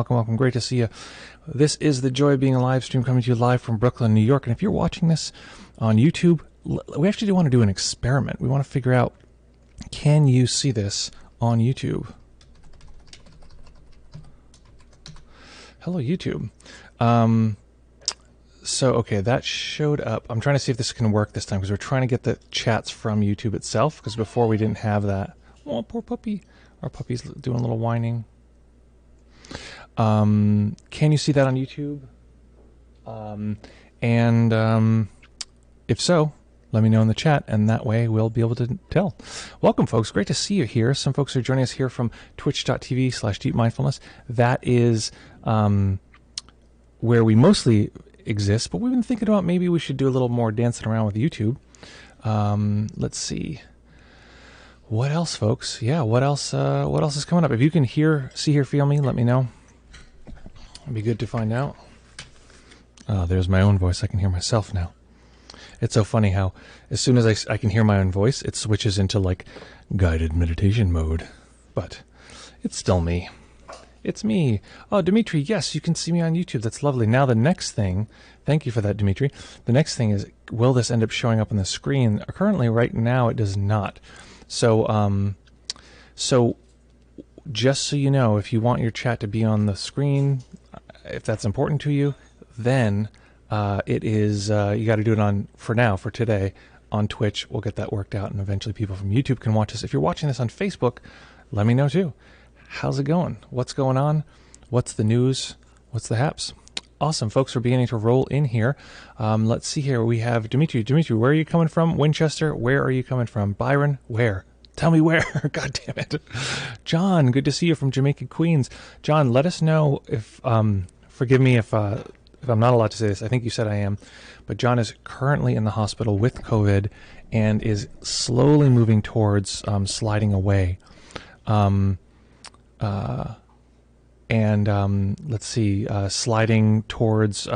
Welcome, welcome. Great to see you. This is the joy of being a live stream coming to you live from Brooklyn, New York. And if you're watching this on YouTube, we actually do want to do an experiment. We want to figure out, can you see this on YouTube? Hello, YouTube. Okay, that showed up. I'm trying to see if this can work this time because we're trying to get the chats from YouTube itself because before we didn't have that. Oh, poor puppy. Our puppy's doing a little whining. Can you see that on YouTube? If so, let me know in the chat, and that way we'll be able to tell. Welcome, folks. Great to see you here. Some folks are joining us here from twitch.tv/deepmindfulness. That is where we mostly exist, but we've been thinking about maybe we should do a little more dancing around with YouTube. Let's see. What else, folks? Yeah, what else is coming up? If you can see, hear, feel me, let me know. It'd be good to find out. Oh, there's my own voice. I can hear myself now. It's so funny how as soon as I can hear my own voice, it switches into like guided meditation mode. But it's still me. It's me. Oh, Dimitri, yes, you can see me on YouTube. That's lovely. Now the next thing, thank you for that, Dimitri. The next thing is, will this end up showing up on the screen? Currently, right now, it does not. So just so you know, if you want your chat to be on the screen, if that's important to you, then it is, you got to do it for today, on Twitch. We'll get that worked out, and eventually people from YouTube can watch this. If you're watching this on Facebook, let me know too. How's it going? What's going on? What's the news? What's the haps? Awesome, folks are beginning to roll in here. Let's see here. We have Dimitri. Dimitri, where are you coming from? Winchester, where are you coming from? Byron, where? Tell me where. God damn it. John, good to see you from Jamaica, Queens. John, let us know if, forgive me if I'm not allowed to say this. I think you said I am. But John is currently in the hospital with COVID and is slowly moving towards sliding away. Let's see, sliding towards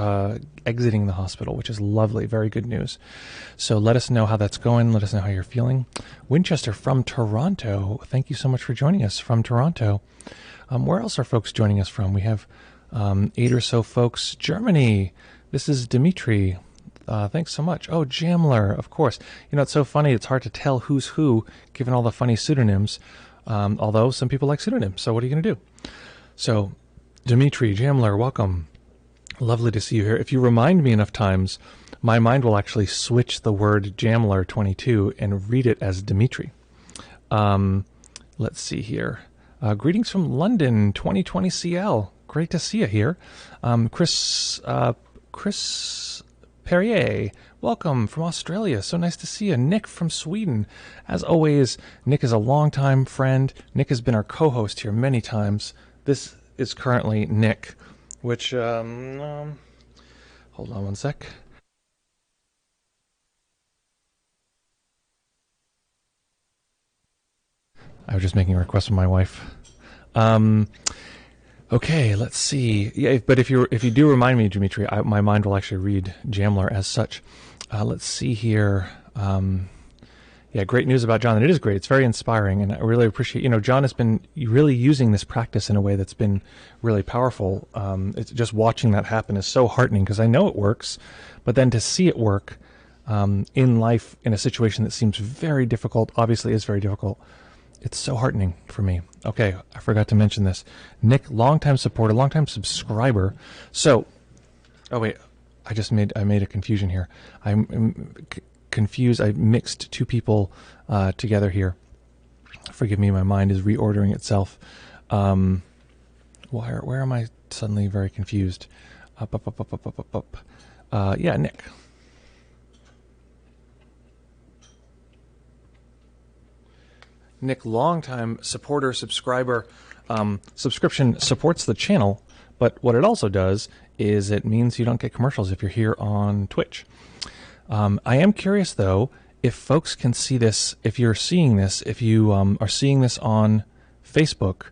exiting the hospital, which is lovely. Very good news. So let us know how that's going. Let us know how you're feeling. Winchester from Toronto. Thank you so much for joining us from Toronto. Where else are folks joining us from? We have 8 or so folks. Germany. This is Dimitri. Thanks so much. Oh, Jamler, of course. You know, it's so funny. It's hard to tell who's who, given all the funny pseudonyms. Although some people like pseudonyms, so what are you going to do? So, Dimitri, Jamler, welcome. Lovely to see you here. If you remind me enough times, my mind will actually switch the word Jamler22 and read it as Dimitri. Let's see here. Greetings from London, 2020 CL. Great to see you here. Chris Perrier, welcome from Australia. So nice to see you. Nick from Sweden. As always, Nick is a longtime friend. Nick has been our co-host here many times. This is currently Nick, which, hold on one sec. I was just making a request from my wife. Okay, let's see. Yeah, but if you do remind me, Dimitri, my mind will actually read Jamler as such. Let's see here. Yeah, great news about John. And it is great. It's very inspiring, and I really appreciate. You know, John has been really using this practice in a way that's been really powerful. It's just watching that happen is so heartening because I know it works, but then to see it work in life in a situation that seems very difficult, obviously is very difficult. It's so heartening for me. Okay, I forgot to mention this. Nick, longtime supporter, longtime subscriber. So, oh wait, I made a confusion here. I'm confused. I mixed two people together here. Forgive me, my mind is reordering itself. Where am I suddenly very confused? Yeah, Nick. Nick, longtime supporter, subscriber. Subscription supports the channel, but what it also does is it means you don't get commercials if you're here on Twitch. I am curious, though, if folks can see this, if you're seeing this, if you are seeing this on Facebook,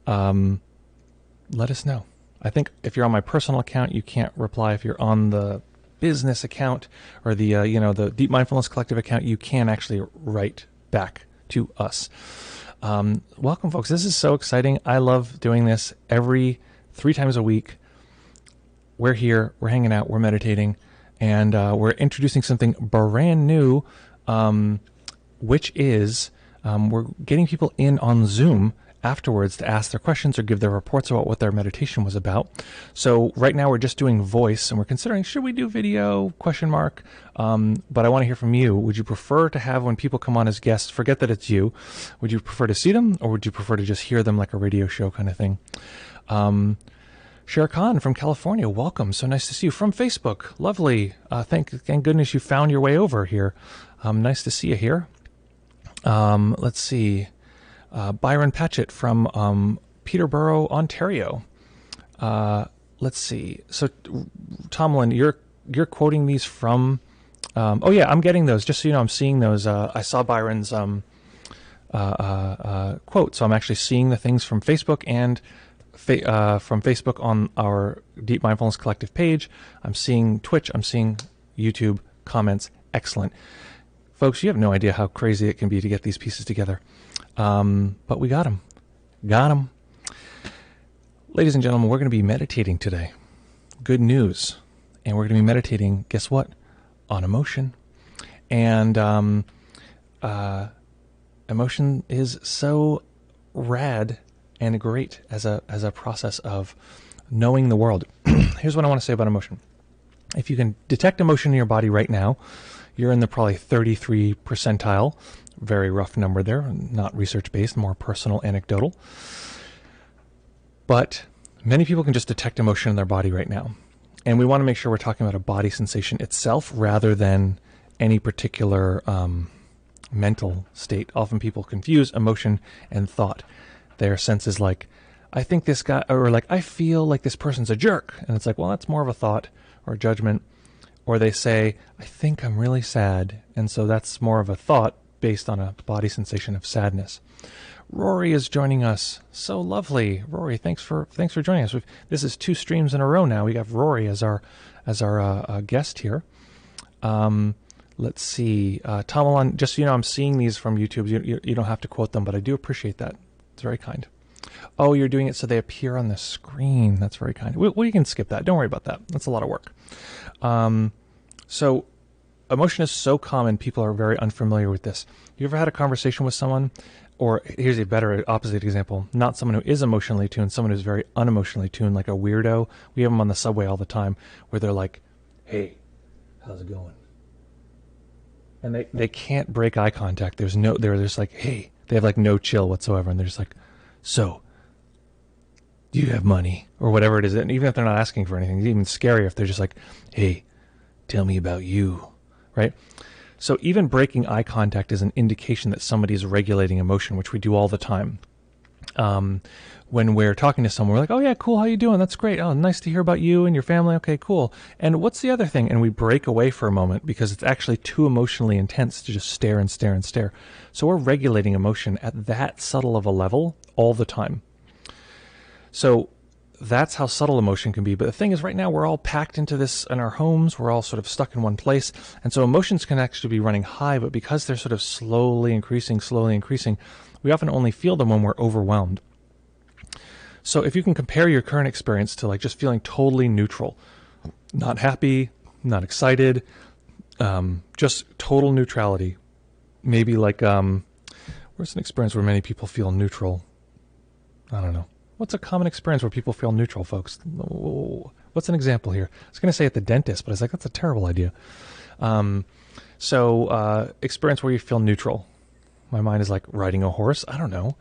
let us know. I think if you're on my personal account, you can't reply. If you're on the business account or the the Deep Mindfulness Collective account, you can actually write back to us. Welcome, folks. This is so exciting. I love doing this every 3 times a week. We're here, we're hanging out, we're meditating, and we're introducing something brand new, which is we're getting people in on Zoom afterwards to ask their questions or give their reports about what their meditation was about. So right now we're just doing voice, and we're considering, should we do video, ? But I want to hear from you. Would you prefer to have, when people come on as guests, forget that it's you, would you prefer to see them, or would you prefer to just hear them like a radio show kind of thing? Sher Khan from California, welcome. So nice to see you. From Facebook, lovely. Thank goodness you found your way over here. Nice to see you here. Let's see. Byron Patchett from Peterborough, Ontario. Let's see. So, Tomlin, you're quoting these from. Oh yeah, I'm getting those. Just so you know, I'm seeing those. I saw Byron's quote, so I'm actually seeing the things from Facebook and from Facebook on our Deep Mindfulness Collective page. I'm seeing Twitch. I'm seeing YouTube comments. Excellent, folks. You have no idea how crazy it can be to get these pieces together. But we got them. Ladies and gentlemen, we're going to be meditating today. Good news. And we're going to be meditating, guess what? On emotion. And emotion is so rad and great as a process of knowing the world. Here's what I want to say about emotion. If you can detect emotion in your body right now, you're in the probably 33 percentile. Very rough number there, not research-based, more personal, anecdotal. But many people can just detect emotion in their body right now. And we want to make sure we're talking about a body sensation itself rather than any particular mental state. Often people confuse emotion and thought. Their sense is like, I think this guy, or like, I feel like this person's a jerk. And it's like, well, that's more of a thought or a judgment. Or they say, I think I'm really sad. And so that's more of a thought based on a body sensation of sadness. Rory is joining us. So lovely. Rory, thanks for joining us. This is 2 streams in a row now. We got Rory as our guest here. Let's see. Tamalan, just so you know, I'm seeing these from YouTube. You don't have to quote them, but I do appreciate that. It's very kind. Oh, you're doing it so they appear on the screen. That's very kind. We can skip that. Don't worry about that. That's a lot of work. So emotion is so common, people are very unfamiliar with this. You ever had a conversation with someone, or here's a better opposite example, not someone who is emotionally tuned, someone who's very unemotionally tuned, like a weirdo. We have them on the subway all the time, where they're like, hey, how's it going? And they can't break eye contact. They're just like, hey, they have like no chill whatsoever, and they're just like, so, do you have money? Or whatever it is, and even if they're not asking for anything, it's even scarier if they're just like, hey, tell me about you. Right? So even breaking eye contact is an indication that somebody is regulating emotion, which we do all the time. When we're talking to someone, we're like, oh yeah, cool, how you doing? That's great. Oh, nice to hear about you and your family. Okay, cool. And what's the other thing? And we break away for a moment because it's actually too emotionally intense to just stare and stare and stare. So we're regulating emotion at that subtle of a level all the time. So that's how subtle emotion can be. But the thing is, right now, we're all packed into this in our homes. We're all sort of stuck in one place. And so emotions can actually be running high, but because they're sort of slowly increasing, we often only feel them when we're overwhelmed. So if you can compare your current experience to like just feeling totally neutral, not happy, not excited, just total neutrality. Maybe like, where's an experience where many people feel neutral? I don't know. What's a common experience where people feel neutral, folks? What's an example here? I was going to say at the dentist, but I was like, that's a terrible idea. Experience where you feel neutral. My mind is like riding a horse. I don't know.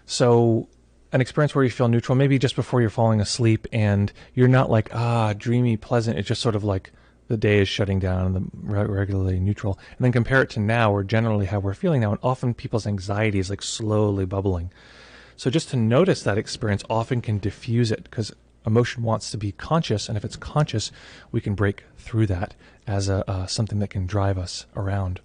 So an experience where you feel neutral, maybe just before you're falling asleep and you're not like, dreamy, pleasant. It's just sort of like the day is shutting down and the regularly neutral. And then compare it to now, or generally how we're feeling now. And often people's anxiety is like slowly bubbling. So just to notice that experience often can diffuse it, because emotion wants to be conscious, and if it's conscious, we can break through that as something that can drive us around.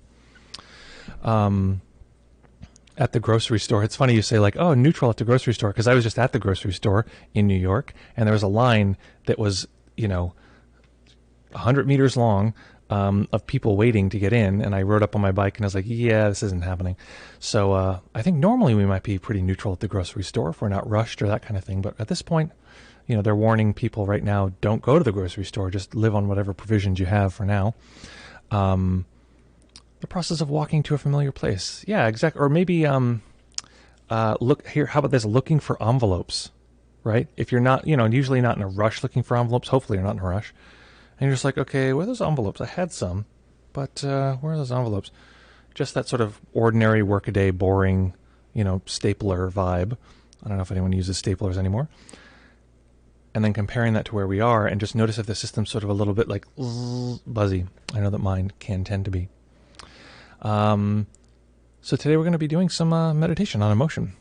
At the grocery store, it's funny you say like, oh, neutral at the grocery store, because I was just at the grocery store in New York, and there was a line that was, 100 meters long, of people waiting to get in, and I rode up on my bike and I was like, yeah, this isn't happening. So I think normally we might be pretty neutral at the grocery store if we're not rushed or that kind of thing. But at this point, they're warning people right now, don't go to the grocery store, just live on whatever provisions you have for now. The process of walking to a familiar place. Yeah, exactly. Or maybe look here, how about this, looking for envelopes, right? If you're not, usually not in a rush looking for envelopes, hopefully you're not in a rush. And you're just like, okay, where are those envelopes? I had some, but where are those envelopes? Just that sort of ordinary workaday, boring, stapler vibe. I don't know if anyone uses staplers anymore. And then comparing that to where we are, and just notice if the system's sort of a little bit like buzzy. I know that mine can tend to be. So today we're going to be doing some meditation on emotion.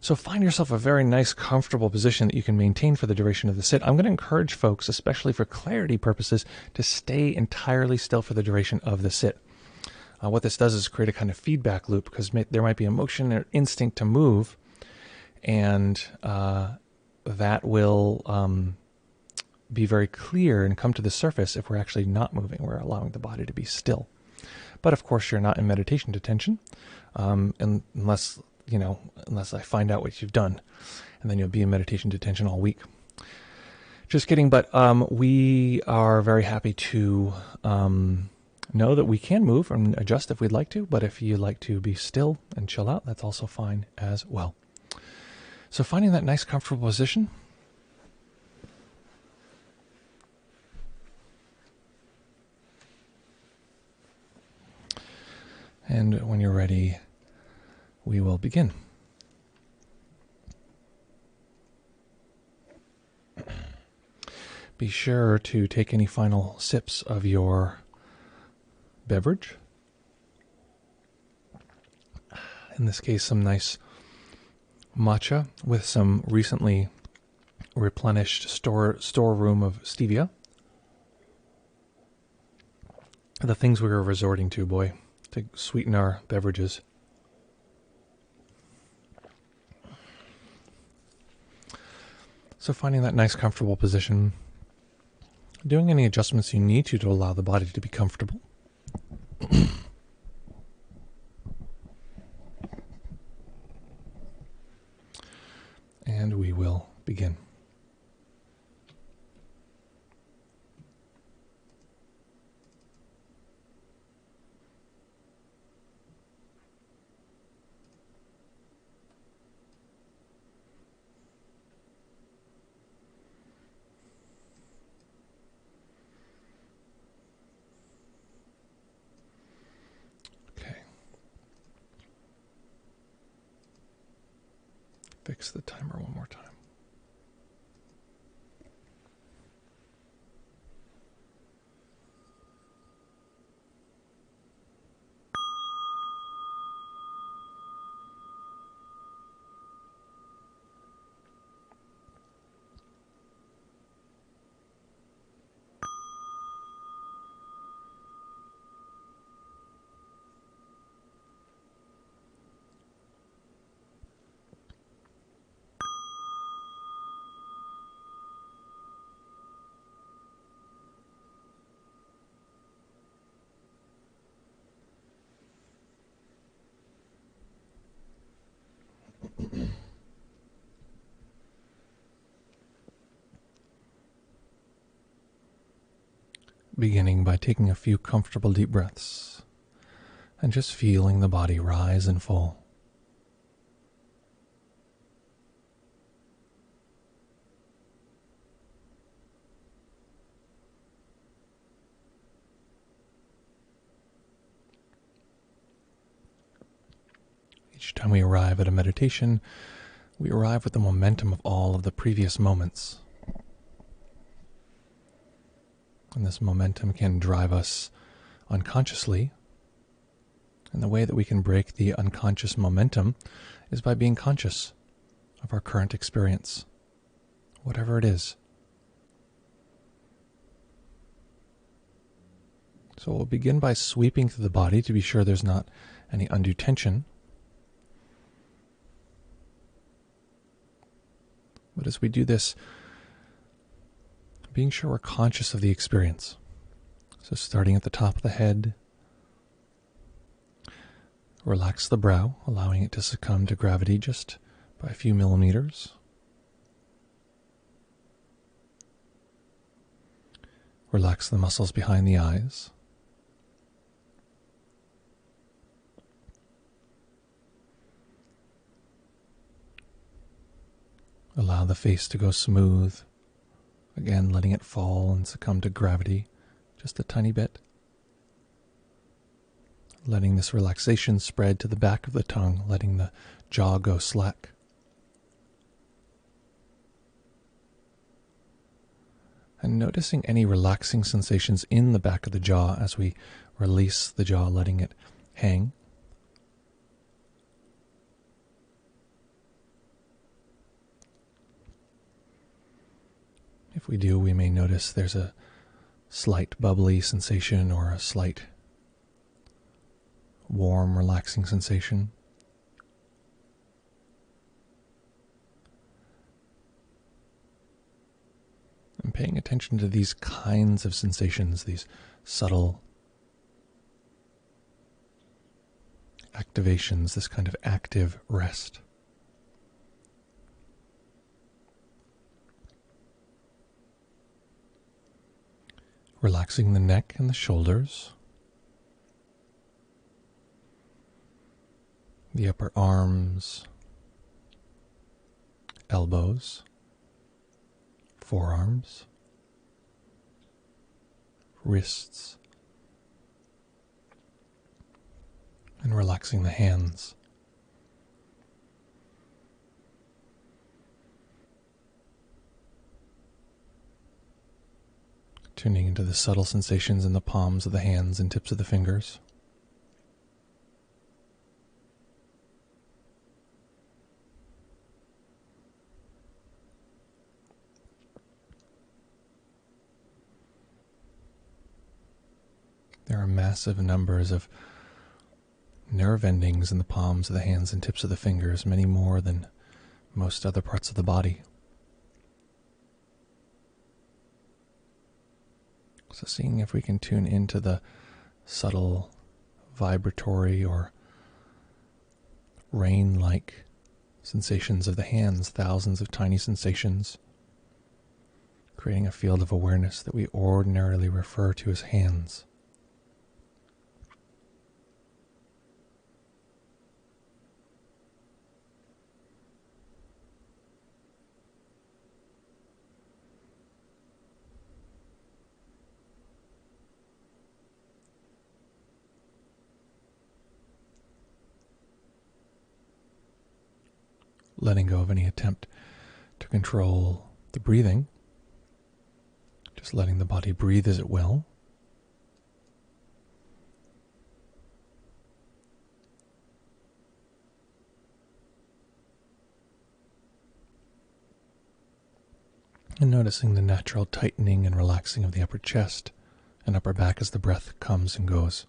So find yourself a very nice, comfortable position that you can maintain for the duration of the sit. I'm going to encourage folks, especially for clarity purposes, to stay entirely still for the duration of the sit. What this does is create a kind of feedback loop, because there might be emotion or instinct to move, and that will be very clear and come to the surface if we're actually not moving. We're allowing the body to be still. But of course, you're not in meditation detention, unless I find out what you've done, and then you'll be in meditation detention all week. Just kidding, but we are very happy to know that we can move and adjust if we'd like to, but if you'd like to be still and chill out, that's also fine as well. So finding that nice, comfortable position. And when you're ready, we will begin. Be sure to take any final sips of your beverage. In this case, some nice matcha with some recently replenished storeroom of stevia. The things we were resorting to, boy, to sweeten our beverages. So finding that nice, comfortable position, doing any adjustments you need to allow the body to be comfortable. And we will begin. Fix the timer one more time. Beginning by taking a few comfortable deep breaths and just feeling the body rise and fall. Each time we arrive at a meditation, we arrive with the momentum of all of the previous moments. And this momentum can drive us unconsciously. And the way that we can break the unconscious momentum is by being conscious of our current experience, whatever it is. So we'll begin by sweeping through the body to be sure there's not any undue tension. But as we do this, being sure we're conscious of the experience. So starting at the top of the head, relax the brow, allowing it to succumb to gravity just by a few millimeters. Relax the muscles behind the eyes. Allow the face to go smooth, again letting it fall and succumb to gravity just a tiny bit. Letting this relaxation spread to the back of the tongue, letting the jaw go slack. And noticing any relaxing sensations in the back of the jaw as we release the jaw, letting it hang. If we do, we may notice there's a slight bubbly sensation or a slight warm, relaxing sensation. And paying attention to these kinds of sensations, these subtle activations, this kind of active rest. Relaxing the neck and the shoulders, the upper arms, elbows, forearms, wrists, and relaxing the hands. Tuning into the subtle sensations in the palms of the hands and tips of the fingers. There are massive numbers of nerve endings in the palms of the hands and tips of the fingers, many more than most other parts of the body. So seeing if we can tune into the subtle vibratory or rain-like sensations of the hands, thousands of tiny sensations, creating a field of awareness that we ordinarily refer to as hands. Letting go of any attempt to control the breathing, just letting the body breathe as it will. And noticing the natural tightening and relaxing of the upper chest and upper back as the breath comes and goes.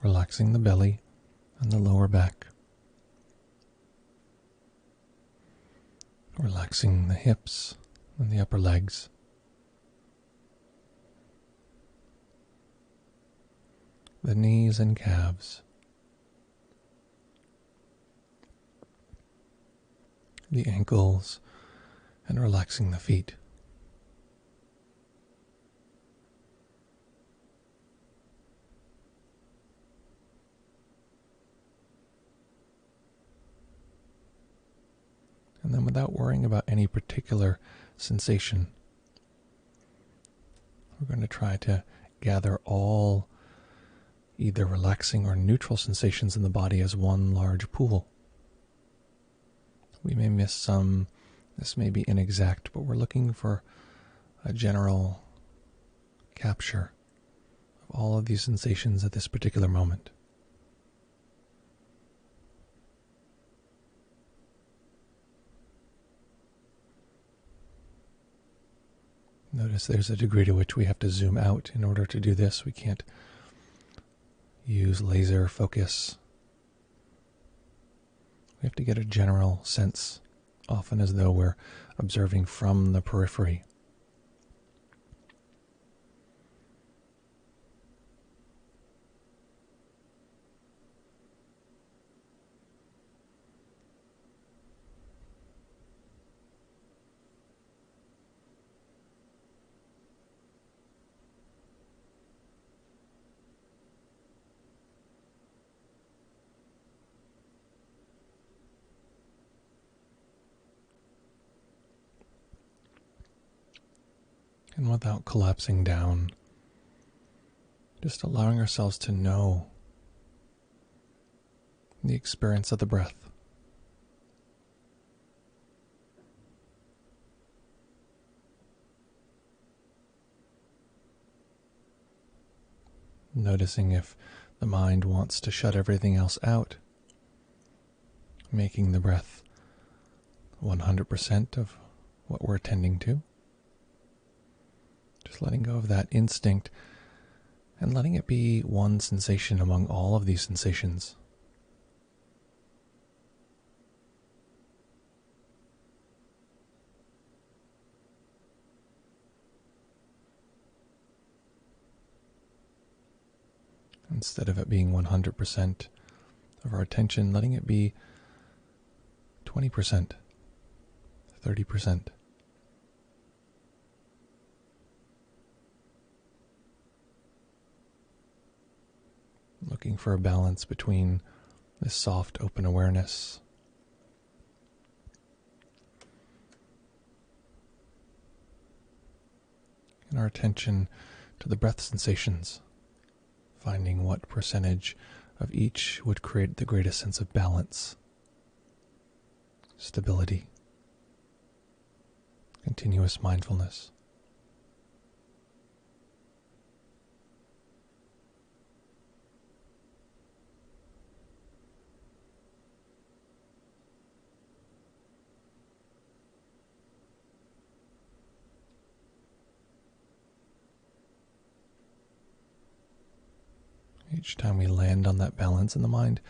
Relaxing the belly and the lower back. Relaxing the hips and the upper legs. The knees and calves. The ankles, and relaxing the feet. And then without worrying about any particular sensation, we're going to try to gather all either relaxing or neutral sensations in the body as one large pool. We may miss some, this may be inexact, but we're looking for a general capture of all of these sensations at this particular moment. Notice there's a degree to which we have to zoom out in order to do this. We can't use laser focus. We have to get a general sense, often as though we're observing from the periphery. And without collapsing down, just allowing ourselves to know the experience of the breath. Noticing if the mind wants to shut everything else out, making the breath 100% of what we're attending to. Just letting go of that instinct and letting it be one sensation among all of these sensations. Instead of it being 100% of our attention, letting it be 20%, 30%. Looking for a balance between this soft, open awareness and our attention to the breath sensations, finding what percentage of each would create the greatest sense of balance, stability, continuous mindfulness. Each time we land on that balance in the mind,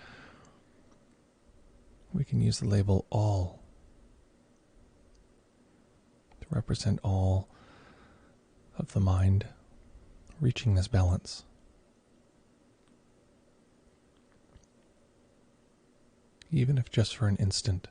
we can use the label all to represent all of the mind reaching this balance. Even if just for an instant.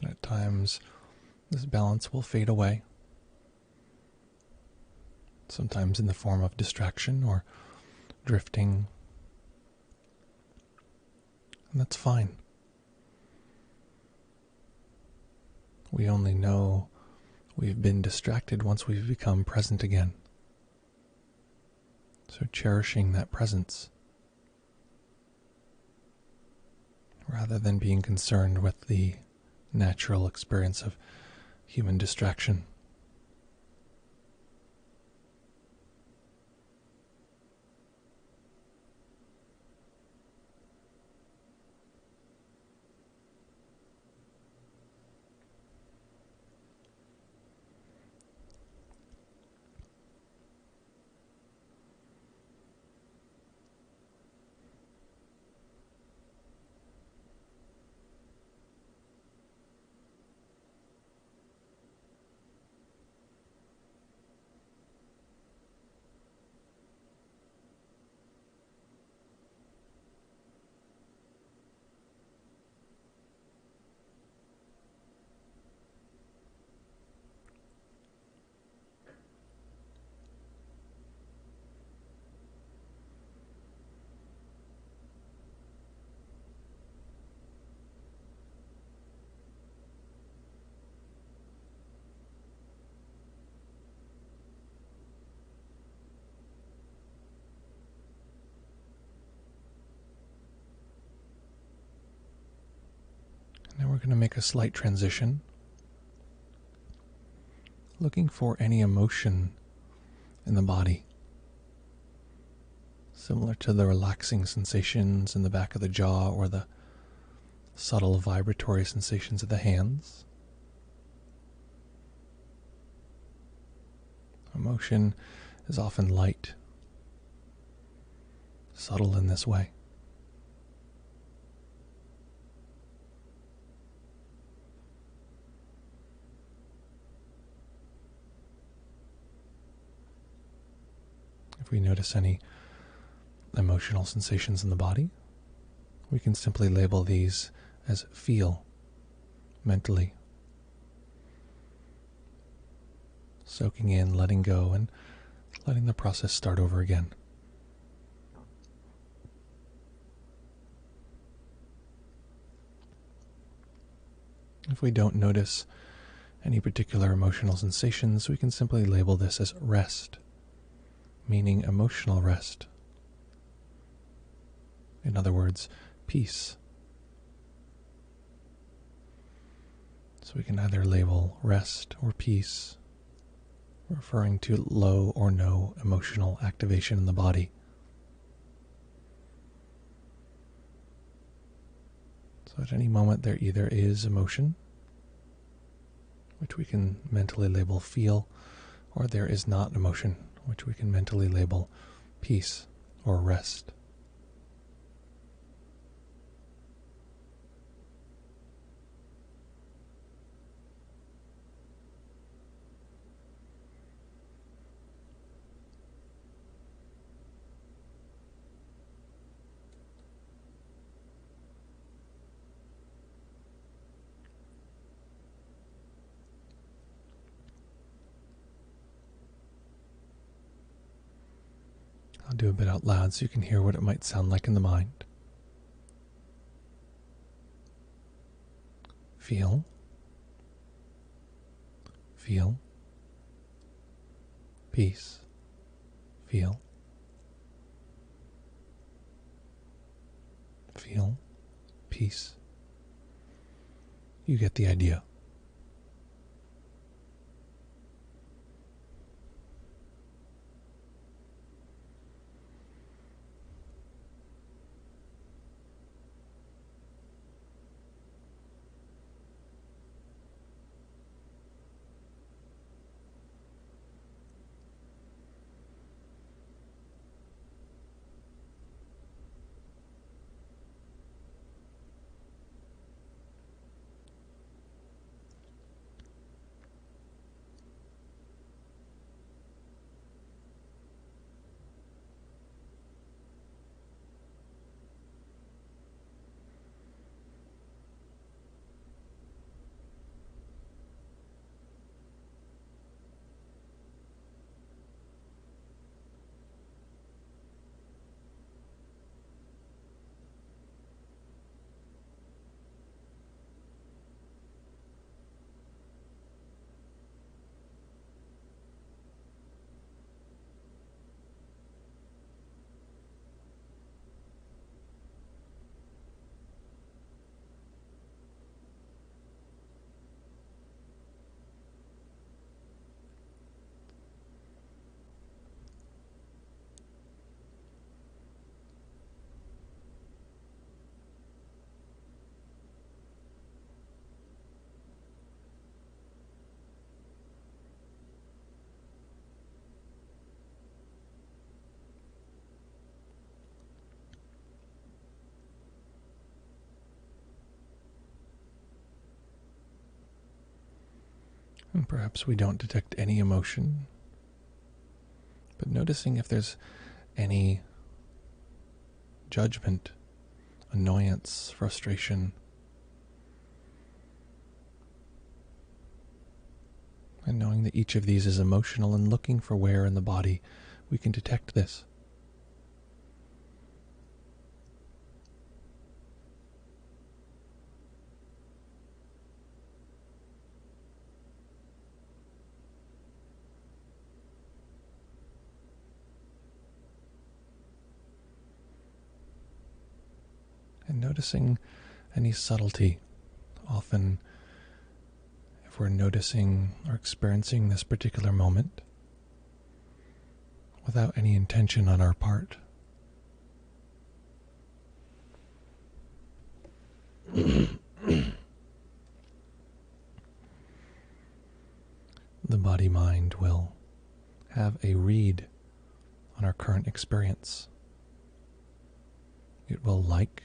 And at times, this balance will fade away, sometimes in the form of distraction or drifting. And that's fine. We only know we've been distracted once we've become present again. So cherishing that presence, rather than being concerned with the natural experience of human distraction. going to make a slight transition, looking for any emotion in the body, similar to the relaxing sensations in the back of the jaw or the subtle vibratory sensations of the hands. Emotion is often light, subtle in this way. If we notice any emotional sensations in the body, we can simply label these as feel mentally. Soaking in, letting go, and letting the process start over again. If we don't notice any particular emotional sensations, we can simply label this as rest, meaning emotional rest. In other words, peace. So we can either label rest or peace, referring to low or no emotional activation in the body. So at any moment there either is emotion, which we can mentally label feel, or there is not emotion, which we can mentally label peace or rest. I'll do a bit out loud so you can hear what it might sound like in the mind. Feel, feel, peace, feel, feel, peace. You get the idea. And perhaps we don't detect any emotion, but noticing if there's any judgment, annoyance, frustration, and knowing that each of these is emotional and looking for where in the body we can detect this. And noticing any subtlety Often, if we're noticing or experiencing this particular moment without any intention on our part, the body-mind will have a read on our current experience. It will like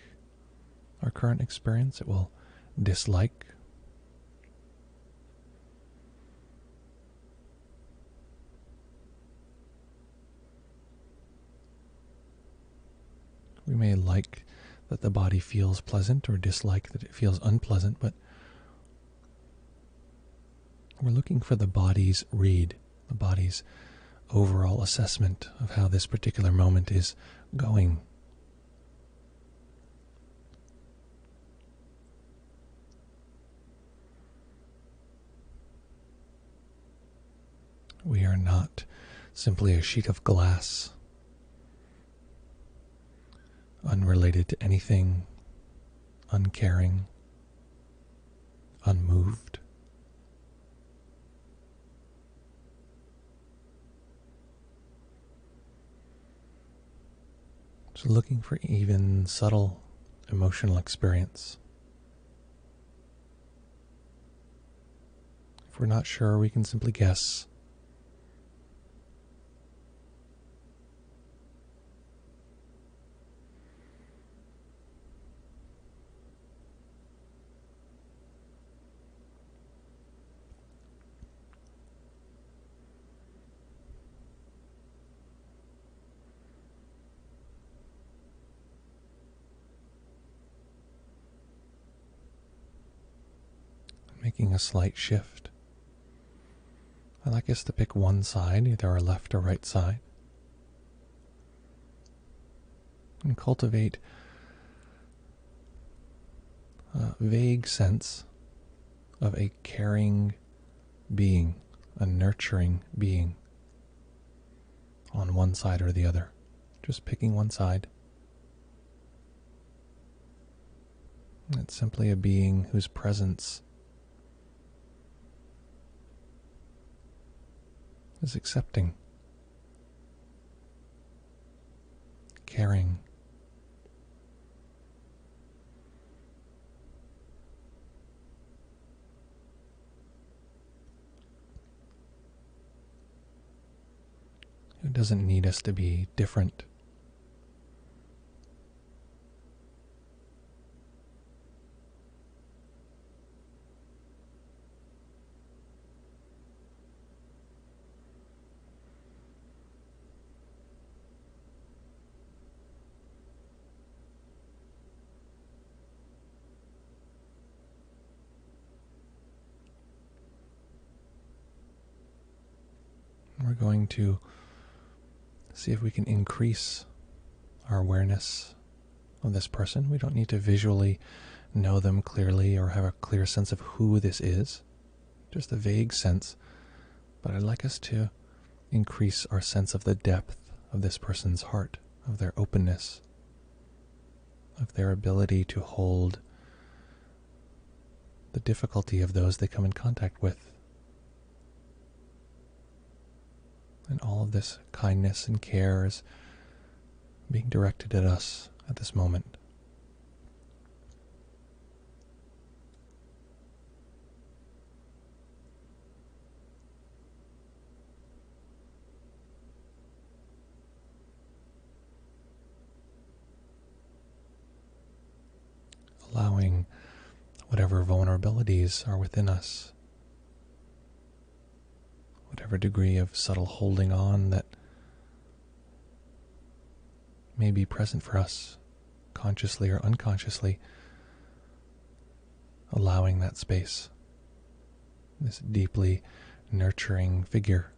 our current experience. It will dislike. We may like that the body feels pleasant or dislike that it feels unpleasant, but we're looking for the body's read, the body's overall assessment of how this particular moment is going. We are not simply a sheet of glass, unrelated to anything, uncaring, unmoved. So looking for even subtle emotional experience. If we're not sure, we can simply guess. Making a slight shift. I like us to pick one side, either our left or right side, and cultivate a vague sense of a caring being, a nurturing being on one side or the other. Just picking one side. It's simply a being whose presence is accepting, caring, who doesn't need us to be different. We're going to see if we can increase our awareness of this person. We don't need to visually know them clearly or have a clear sense of who this is, just a vague sense. But I'd like us to increase our sense of the depth of this person's heart, of their openness, of their ability to hold the difficulty of those they come in contact with. And all of this kindness and care is being directed at us at this moment. Allowing whatever vulnerabilities are within us, whatever degree of subtle holding on that may be present for us, consciously or unconsciously, allowing that space, this deeply nurturing figure,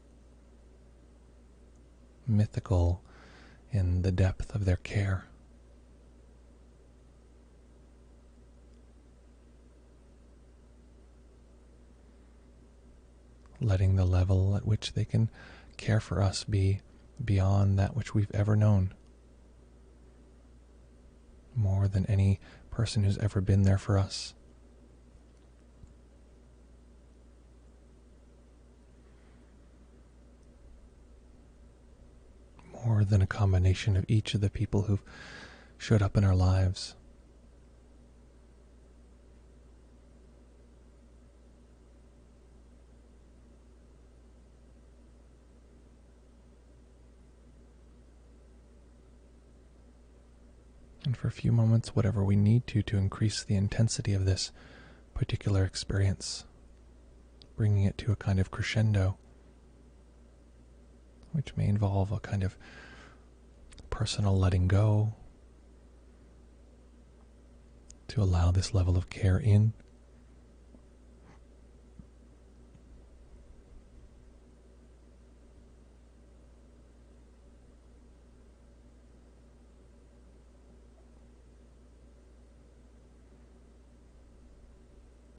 mythical in the depth of their care. Letting the level at which they can care for us be beyond that which we've ever known. More than any person who's ever been there for us. than a combination of each of the people who've showed up in our lives. And for a few moments, whatever we need to increase the intensity of this particular experience, bringing it to a kind of crescendo, which may involve a kind of personal letting go to allow this level of care in.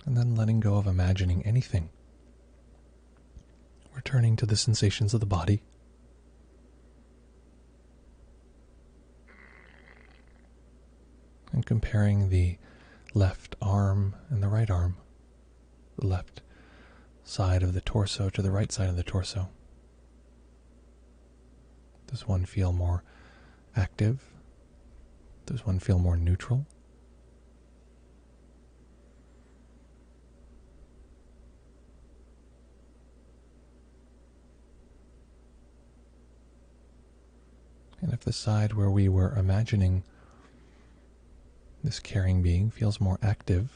And then letting go of imagining anything. Returning to the sensations of the body. And comparing the left arm and the right arm. The left side of the torso to the right side of the torso. Does one feel more active? Does one feel more neutral? And if the side where we were imagining this caring being feels more active,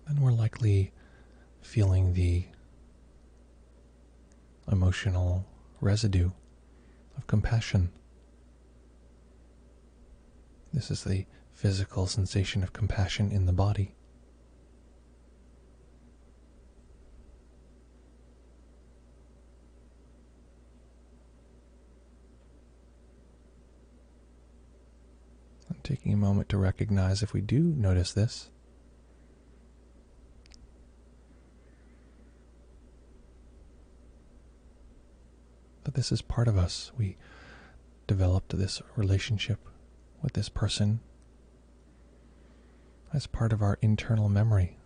then we're likely feeling the emotional residue of compassion. This is the physical sensation of compassion in the body. Taking a moment to recognize if we do notice this. But this is part of us. We developed this relationship with this person as part of our internal memory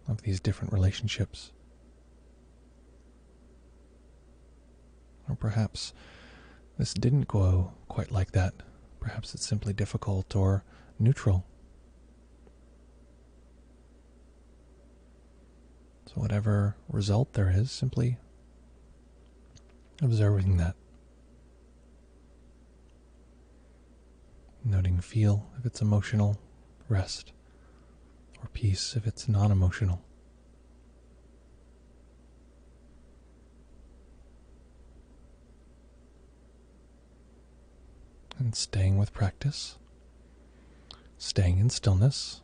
of these different relationships. Or perhaps this didn't go quite like that. Perhaps it's simply difficult or neutral. So whatever result there is, simply observing that. Noting feel if it's emotional, rest, or peace if it's non-emotional. And staying with practice, staying in stillness,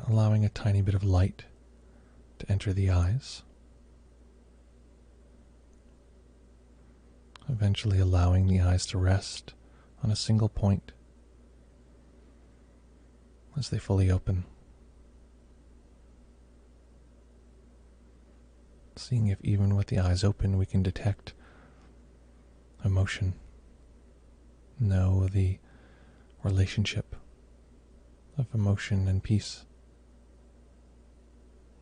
allowing a tiny bit of light to enter the eyes, eventually allowing the eyes to rest on a single point as they fully open. Seeing if even with the eyes open we can detect emotion, know the relationship of emotion and peace,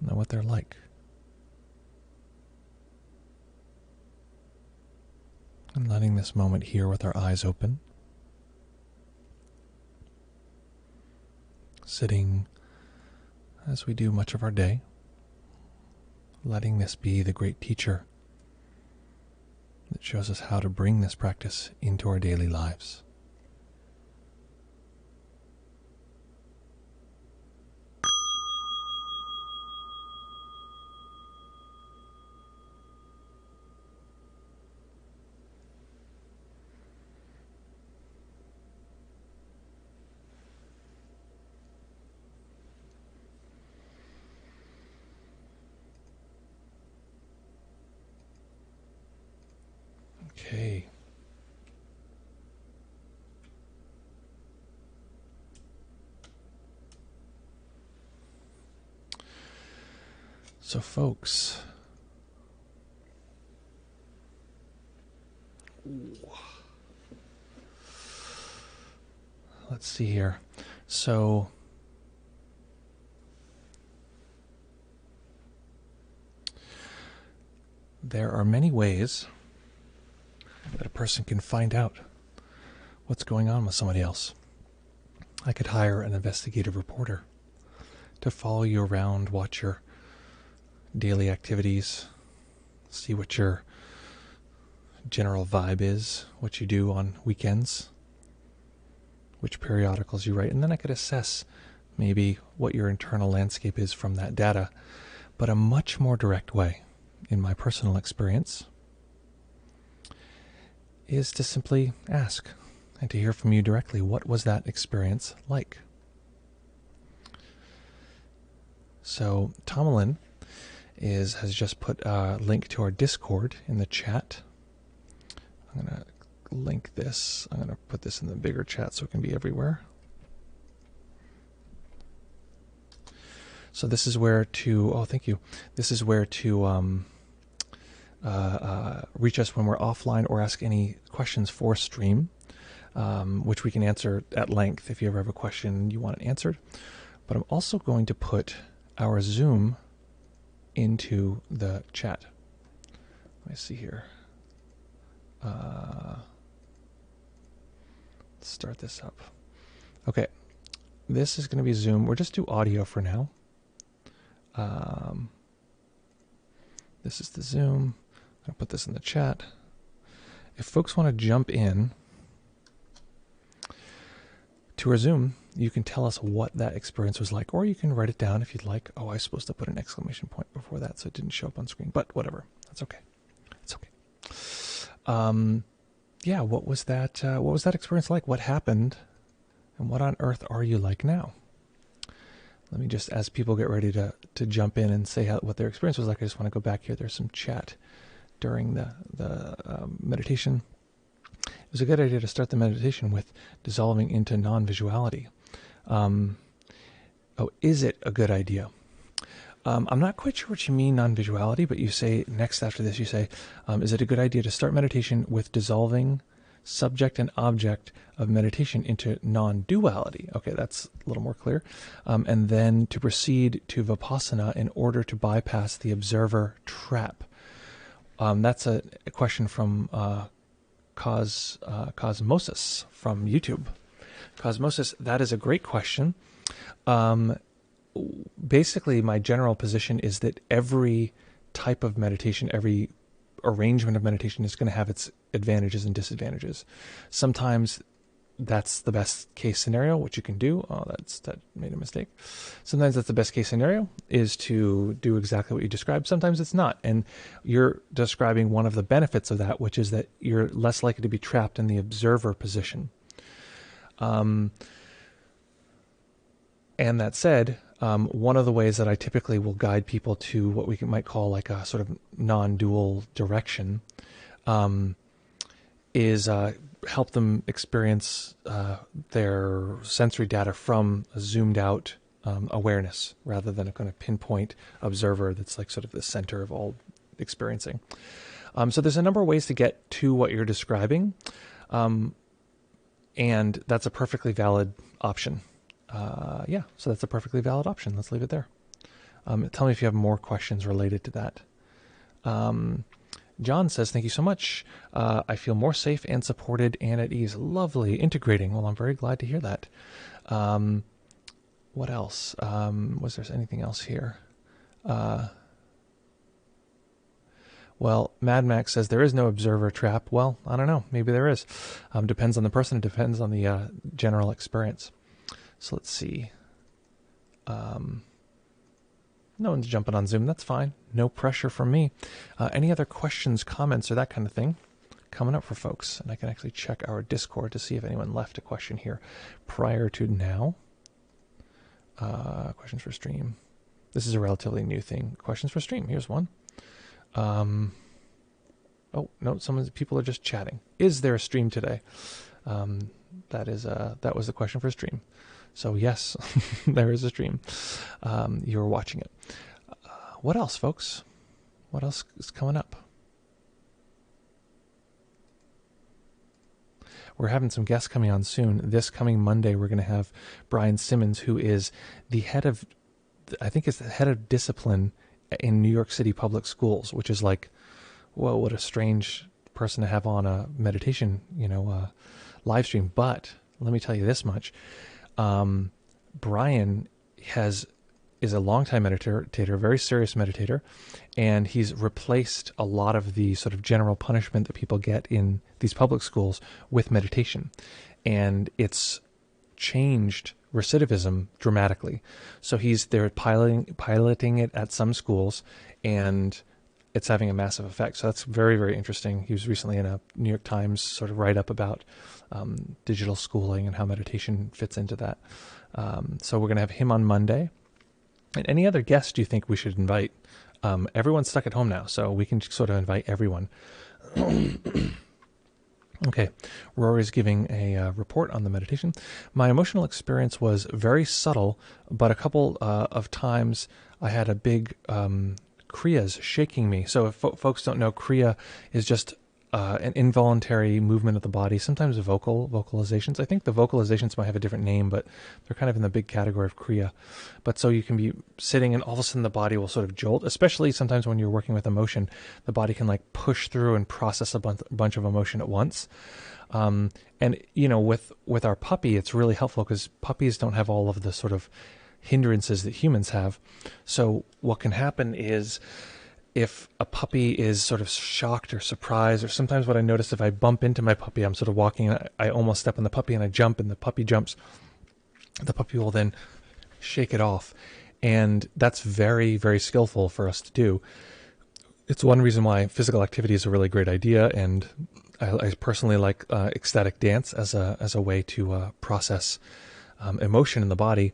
know what they're like. And letting this moment here with our eyes open, sitting as we do much of our day, letting this be the great teacher that shows us how to bring this practice into our daily lives. Okay. So folks, let's see here. So there are many ways that a person can find out what's going on with somebody else. I could hire an investigative reporter to follow you around, watch your daily activities, see what your general vibe is, what you do on weekends, which periodicals you write, and then I could assess maybe what your internal landscape is from that data. But a much more direct way, in my personal experience, is to simply ask and to hear from you directly, what was that experience like? So Tomalin has just put a link to our Discord in the chat. I'm going to link this. I'm going to put this in the bigger chat so it can be everywhere. So this is where to, oh, thank you. This is where to reach us when we're offline or ask any questions for stream, which we can answer at length if you ever have a question you want it answered. But I'm also going to put our Zoom into the chat. Let me see here. Let's start this up. Okay, this is going to be Zoom. We'll just do audio for now. This is the Zoom. I'm going to put this in the chat. If folks want to jump in to our Zoom, you can tell us what that experience was like, or you can write it down if you'd like. Oh, I was supposed to put an exclamation point before that, so it didn't show up on screen, but whatever. That's okay. It's okay. Yeah, what was that experience like? What happened? And what on earth are you like now? Let me just, as people get ready to jump in and say what their experience was like, I just want to go back here. There's some chat during the meditation. It was a good idea to start the meditation with dissolving into non-visuality. Is it a good idea? I'm not quite sure what you mean non-visuality, but you say next after this, you say, is it a good idea to start meditation with dissolving subject and object of meditation into non-duality? Okay, that's a little more clear. And then to proceed to Vipassana in order to bypass the observer trap. That's a question from Cosmosis from YouTube. Cosmosis, that is a great question. Basically, my general position is that every type of meditation, every arrangement of meditation is going to have its advantages and disadvantages. Sometimes that's the best case scenario, what you can do. Oh, that made a mistake. Sometimes that's the best case scenario, is to do exactly what you described. Sometimes it's not. And you're describing one of the benefits of that, which is that you're less likely to be trapped in the observer position. And that said, one of the ways that I typically will guide people to what we might call like a sort of non-dual direction is help them experience their sensory data from a zoomed out awareness rather than a kind of pinpoint observer that's like sort of the center of all experiencing. So there's a number of ways to get to what you're describing, and that's a perfectly valid option. Yeah, so that's a perfectly valid option. Let's leave it there. Tell me if you have more questions related to that. John says, thank you so much. I feel more safe and supported and at ease. Lovely. Integrating. Well, I'm very glad to hear that. What else? Was there anything else here? Well, Mad Max says there is no observer trap. Well, I don't know. Maybe there is. Depends on the person. It depends on the general experience. So let's see. No one's jumping on Zoom. That's fine. No pressure from me. Any other questions, comments, or that kind of thing coming up for folks? And I can actually check our Discord to see if anyone left a question here prior to now. Questions for stream. This is a relatively new thing. Questions for stream. Here's one. Oh, no, people are just chatting. Is there a stream today? That was the question for stream. So yes, there is a stream. You're watching it. What else, folks? What else is coming up? We're having some guests coming on soon. This coming Monday, we're going to have Brian Simmons, who is the head of, I think it's the head of discipline in New York City public schools, which is like whoa, what a strange person to have on a meditation, live stream. But let me tell you this much. Brian is a longtime meditator, very serious meditator, and he's replaced a lot of the sort of general punishment that people get in these public schools with meditation. And it's changed recidivism dramatically. So they're piloting it at some schools, and it's having a massive effect. So that's very, very interesting. He was recently in a New York Times sort of write-up about digital schooling and how meditation fits into that. So we're going to have him on Monday. And any other guests do you think we should invite? Everyone's stuck at home now, so we can sort of invite everyone. Okay, Rory's giving a report on the meditation. My emotional experience was very subtle, but a couple of times I had a big kriyas shaking me. So if folks don't know, kriya is just an involuntary movement of the body, sometimes vocalizations. I think the vocalizations might have a different name, but they're kind of in the big category of kriya. But so you can be sitting and all of a sudden the body will sort of jolt, especially sometimes when you're working with emotion, the body can like push through and process a bunch of emotion at once. And with our puppy, it's really helpful because puppies don't have all of the sort of hindrances that humans have. So what can happen is, if a puppy is sort of shocked or surprised, or sometimes what I notice, if I bump into my puppy, I'm sort of walking and I almost step on the puppy and I jump and the puppy jumps, the puppy will then shake it off. And that's very, very skillful for us to do. It's one reason why physical activity is a really great idea. And I personally like ecstatic dance as a way to process emotion in the body.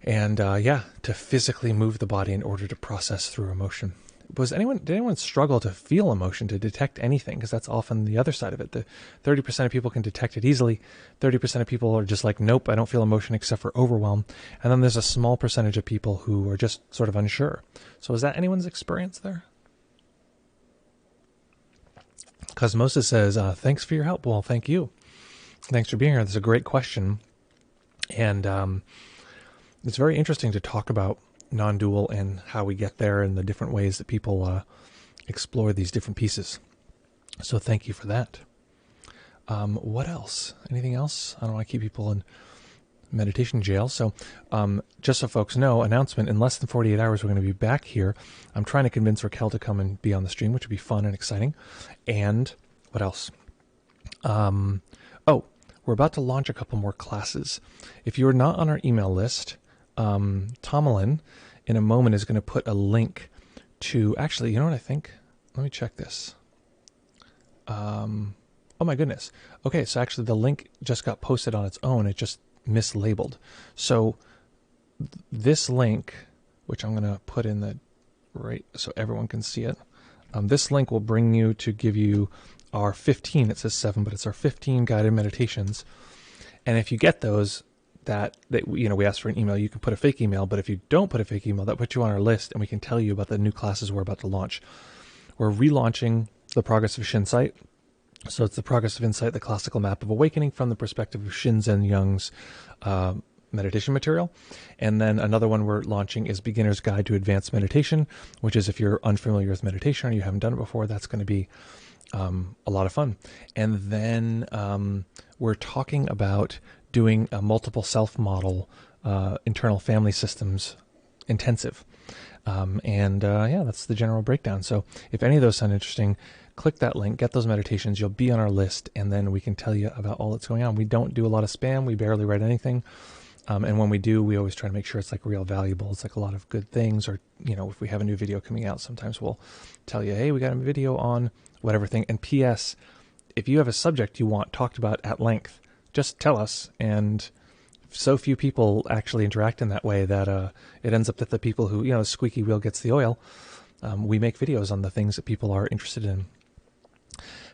And to physically move the body in order to process through emotion. Did anyone struggle to feel emotion, to detect anything? Because that's often the other side of it. The 30% of people can detect it easily. 30% of people are just like, nope, I don't feel emotion except for overwhelm. And then there's a small percentage of people who are just sort of unsure. So is that anyone's experience there? Cosmosis says, thanks for your help. Well, thank you. Thanks for being here. That's a great question. And it's very interesting to talk about non-dual and how we get there and the different ways that people explore these different pieces. So thank you for that. What else? Anything else? I don't want to keep people in meditation jail. So just so folks know, announcement, in less than 48 hours, we're going to be back here. I'm trying to convince Raquel to come and be on the stream, which would be fun and exciting. And what else? We're about to launch a couple more classes. If you're not on our email list, Tomalin in a moment is going to put a link to, actually, you know what I think? Let me check this. Oh my goodness. Okay, so actually the link just got posted on its own. It just mislabeled. So this link, which I'm going to put in the right so everyone can see it. This link will bring you to give you our 15, it says 7, but it's our 15 guided meditations. And if you get those, that we ask for an email, you can put a fake email, but if you don't put a fake email, that puts you on our list and we can tell you about the new classes we're about to launch. We're relaunching the Progressive Shinsight. So it's the Progressive Insight, the classical map of awakening from the perspective of Shinzen Young's meditation material. And then another one we're launching is Beginner's Guide to Advanced Meditation, which is if you're unfamiliar with meditation or you haven't done it before, that's going to be a lot of fun. And then we're talking about doing a multiple self model internal family systems intensive. That's the general breakdown. So if any of those sound interesting, click that link, get those meditations, you'll be on our list, and then we can tell you about all that's going on. We don't do a lot of spam, we barely write anything. And when we do, we always try to make sure it's like real valuable. It's like a lot of good things, or, if we have a new video coming out, sometimes we'll tell you, hey, we got a video on whatever thing. And P.S., if you have a subject you want talked about at length, just tell us. And so few people actually interact in that way that it ends up that the people who, the squeaky wheel gets the oil. We make videos on the things that people are interested in.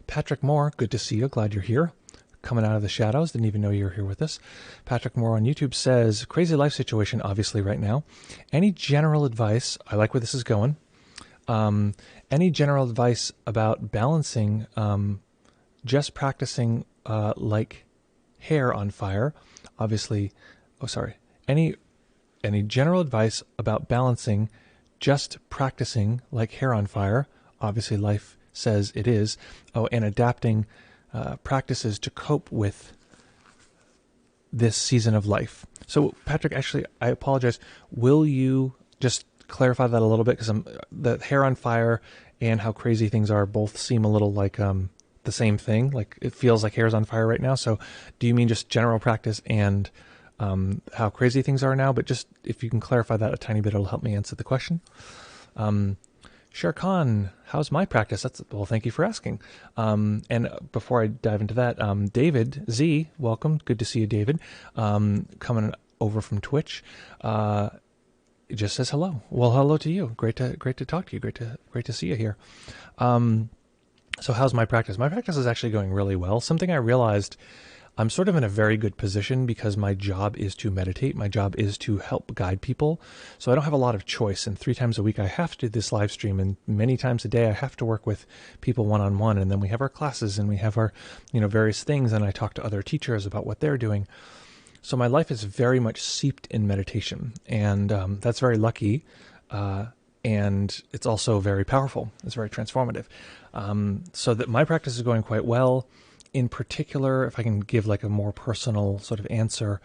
Patrick Moore, good to see you. Glad you're here. Coming out of the shadows. Didn't even know you were here with us. Patrick Moore on YouTube says, crazy life situation, obviously, right now. Any general advice? I like where this is going. Any general advice about balancing, just practicing like hair on fire? Obviously, Any general advice about balancing just practicing like hair on fire? Obviously, life says it is. Oh, and adapting practices to cope with this season of life. So, Patrick, actually, I apologize. Will you just clarify that a little bit? Because the hair on fire and how crazy things are both seem a little like the same thing. Like it feels like hair's on fire right now. So, do you mean just general practice and how crazy things are now? But just if you can clarify that a tiny bit, it'll help me answer the question. Sher Khan, how's my practice? Well, thank you for asking. And before I dive into that, David Z, welcome. Good to see you, David. Coming over from Twitch. It just says hello. Well, hello to you. Great to talk to you. Great to see you here. So how's my practice? My practice is actually going really well. Something I realized, I'm sort of in a very good position because my job is to meditate. My job is to help guide people. So I don't have a lot of choice. And 3 times a week, I have to do this live stream. And many times a day, I have to work with people one-on-one. And then we have our classes and we have our, various things. And I talk to other teachers about what they're doing. So my life is very much seeped in meditation. And that's very lucky. And it's also very powerful. It's very transformative. So that my practice is going quite well. In particular, if I can give like a more personal sort of answer,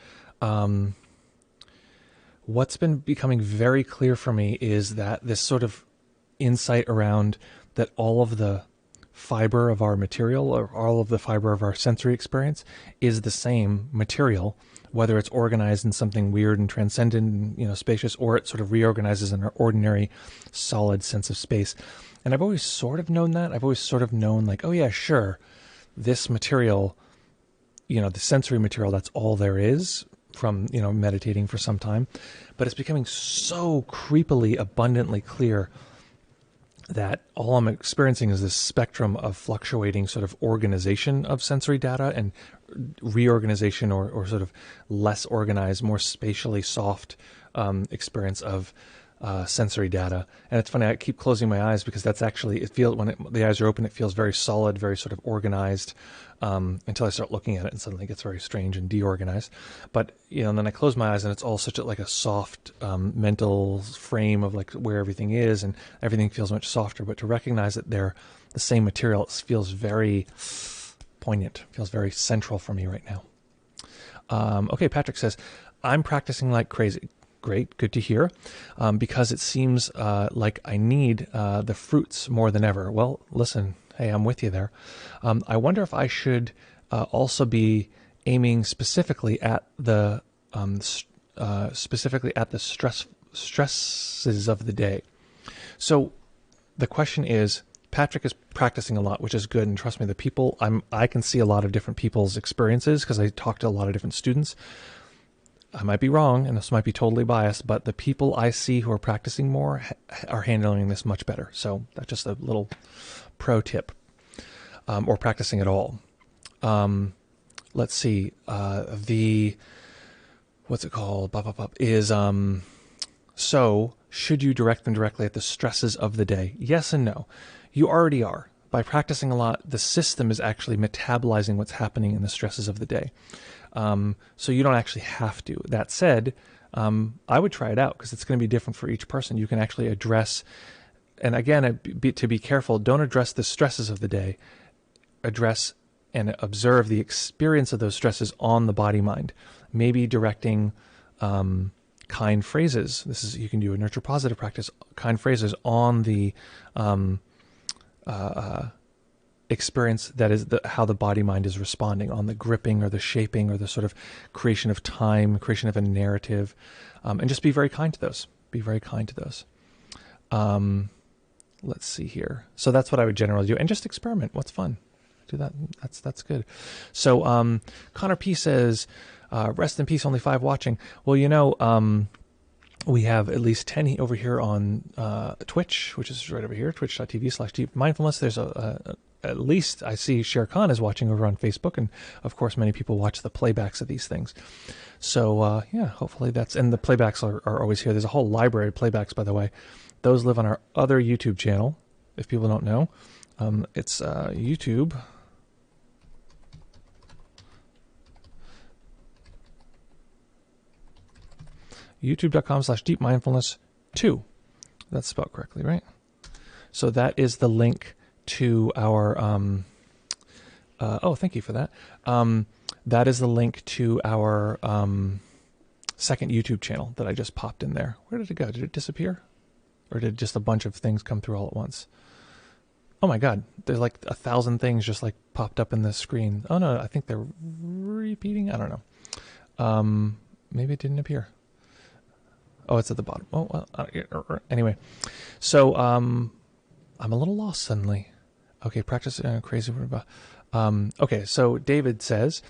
what's been becoming very clear for me is that this sort of insight around that all of the fiber of our material or all of the fiber of our sensory experience is the same material, whether it's organized in something weird and transcendent, spacious, or it sort of reorganizes in our ordinary solid sense of space. And I've always sort of known that. I've always sort of known like, oh yeah, sure. This material, the sensory material, that's all there is from, meditating for some time. But it's becoming so creepily, abundantly clear that all I'm experiencing is this spectrum of fluctuating sort of organization of sensory data and reorganization or sort of less organized, more spatially soft experience of sensory data. And it's funny, I keep closing my eyes because that's actually, it feels, when the eyes are open, it feels very solid, very sort of organized, until I start looking at it and suddenly it gets very strange and deorganized. But, and then I close my eyes and it's all such like a soft mental frame of like where everything is and everything feels much softer. But to recognize that they're the same material, it feels very poignant, feels very central for me right now. Okay, Patrick says, I'm practicing like crazy. Great, good to hear, because it seems like I need the fruits more than ever. Well, listen, hey, I'm with you there. I wonder if I should also be aiming specifically at the stresses of the day. So the question is, Patrick is practicing a lot, which is good, and trust me, the people I can see a lot of different people's experiences because I talk to a lot of different students. I might be wrong, and this might be totally biased, but the people I see who are practicing more are handling this much better. So that's just a little pro tip, or practicing at all. Let's see. What's it called? Is so should you direct them directly at the stresses of the day? Yes and no. You already are. By practicing a lot, the system is actually metabolizing what's happening in the stresses of the day. So you don't actually have to. That said, I would try it out because it's going to be different for each person. You can actually address, and again, to be careful, don't address the stresses of the day. Address and observe the experience of those stresses on the body-mind. Maybe directing kind phrases. You can do a nurture positive practice. Kind phrases on the experience that is how the body-mind is responding, on the gripping or the shaping or the sort of creation of time, creation of a narrative, and just be very kind to those. Be very kind to those. Let's see here. So that's what I would generally do, and just experiment. What's fun? Do that. That's good. So Connor P says, rest in peace, only 5 watching. Well, we have at least 10 over here on Twitch, which is right over here, twitch.tv/deepmindfulness. There's at least I see Sher Khan is watching over on Facebook, and of course many people watch the playbacks of these things. So yeah, hopefully and the playbacks are always here. There's a whole library of playbacks, by the way. Those live on our other YouTube channel, if people don't know. It's YouTube. youtube.com/deepmindfulness2. That's spelled correctly, right? So that is the link to our oh, thank you for that. That is the link to our second YouTube channel that I just popped in there. Where did it go? Did it disappear? Or did just a bunch of things come through all at once? Oh my God, there's like 1,000 things just like popped up in the screen. Oh no, I think they're repeating. I don't know. Maybe it didn't appear. Oh, it's at the bottom. Oh, well, anyway. So, I'm a little lost suddenly. Okay, practice crazy. Okay, so David says,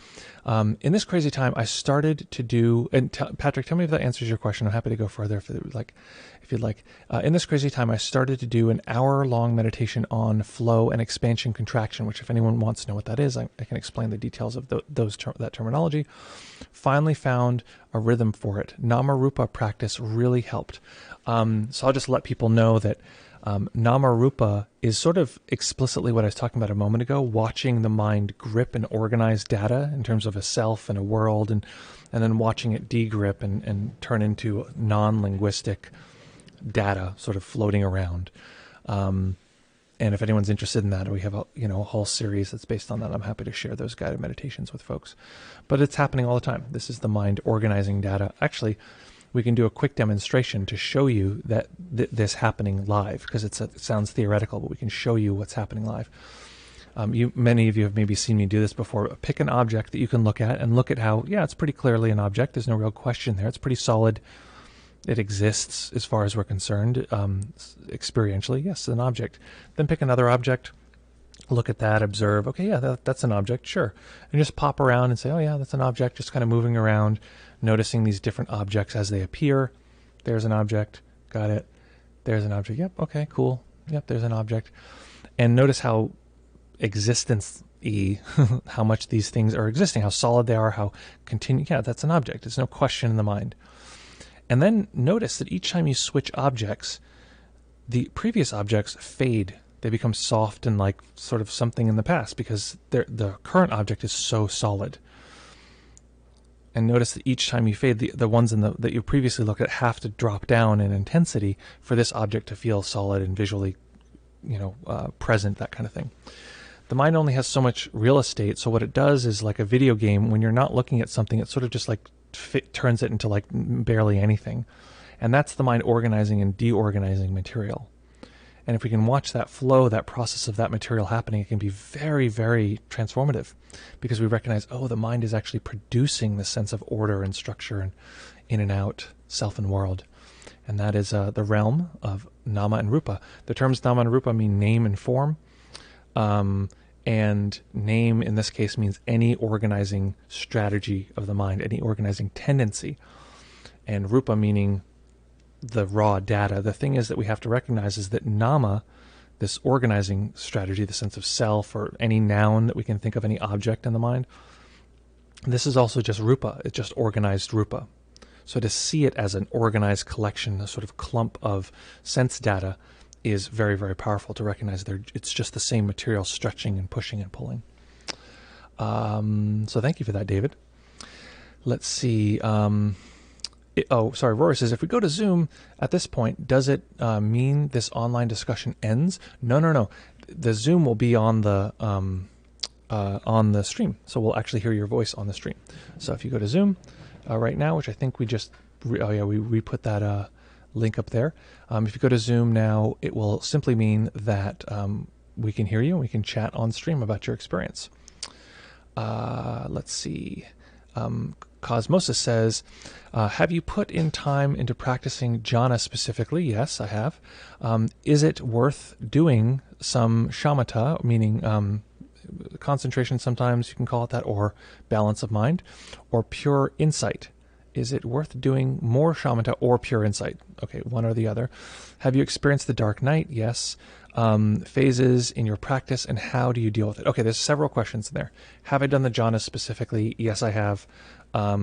in this crazy time, I started to do, and Patrick, tell me if that answers your question. I'm happy to go further if you'd like. In this crazy time, I started to do an hour-long meditation on flow and expansion contraction, which if anyone wants to know what that is, I can explain the details of that terminology. Finally found a rhythm for it. Nama-rupa practice really helped. So I'll just let people know that Nama-rupa is sort of explicitly what I was talking about a moment ago, watching the mind grip and organize data in terms of a self and a world, and then watching it degrip and turn into non-linguistic data sort of floating around. And if anyone's interested in that, we have a whole series that's based on that. I'm happy to share those guided meditations with folks. But it's happening all the time. This is the mind organizing data. Actually, we can do a quick demonstration to show you that this happening live, because it sounds theoretical, but we can show you what's happening live. Many of you have maybe seen me do this before. Pick an object that you can look at and look at how, yeah, it's pretty clearly an object. There's no real question there. It's pretty solid. It exists as far as we're concerned. Experientially, yes, it's an object. Then pick another object, look at that, observe. Okay, yeah, that's an object, sure. And just pop around and say, oh yeah, that's an object, just kind of moving around, noticing these different objects as they appear. There's an object, got it. There's an object, yep, okay, cool. Yep, there's an object. And notice how existence-y, how much these things are existing, how solid they are, how continue. Yeah, that's an object. There's no question in the mind. And then notice that each time you switch objects, the previous objects fade. They become soft and like sort of something in the past because the current object is so solid. And notice that each time you fade, the ones that you previously looked at have to drop down in intensity for this object to feel solid and visually, present, that kind of thing. The mind only has so much real estate, so what it does is like a video game. When you're not looking at something, it sort of just like turns it into like barely anything. And that's the mind organizing and deorganizing material. And if we can watch that flow, that process of that material happening, it can be very, very transformative, because we recognize, oh, the mind is actually producing this sense of order and structure and in and out, self and world. And that is the realm of Nama and Rupa. The terms Nama and Rupa mean name and form. And name in this case means any organizing strategy of the mind, any organizing tendency. And Rupa meaning the raw data. The thing is that we have to recognize is that Nama, this organizing strategy, the sense of self, or any noun that we can think of, any object in the mind, this is also just Rupa. It's just organized Rupa. So to see it as an organized collection, a sort of clump of sense data, is very, very powerful to recognize it's just the same material stretching and pushing and pulling. So thank you for that, David. Let's see. Rory says, if we go to Zoom at this point, does it mean this online discussion ends? No. The Zoom will be on the stream, so we'll actually hear your voice on the stream. So if you go to Zoom right now, which I think we just, we put that link up there. If you go to Zoom now, it will simply mean that we can hear you and we can chat on stream about your experience. Let's see. Cosmosis says, have you put in time into practicing jhana specifically? Yes, I have. Is it worth doing some shamatha, meaning concentration sometimes you can call it that, or balance of mind, or pure insight? Is it worth doing more shamatha or pure insight? Okay, one or the other. Have you experienced the dark night? Yes. Phases in your practice, and how do you deal with it? Okay, there's several questions in there. Have I done the jhanas specifically? Yes, I have. I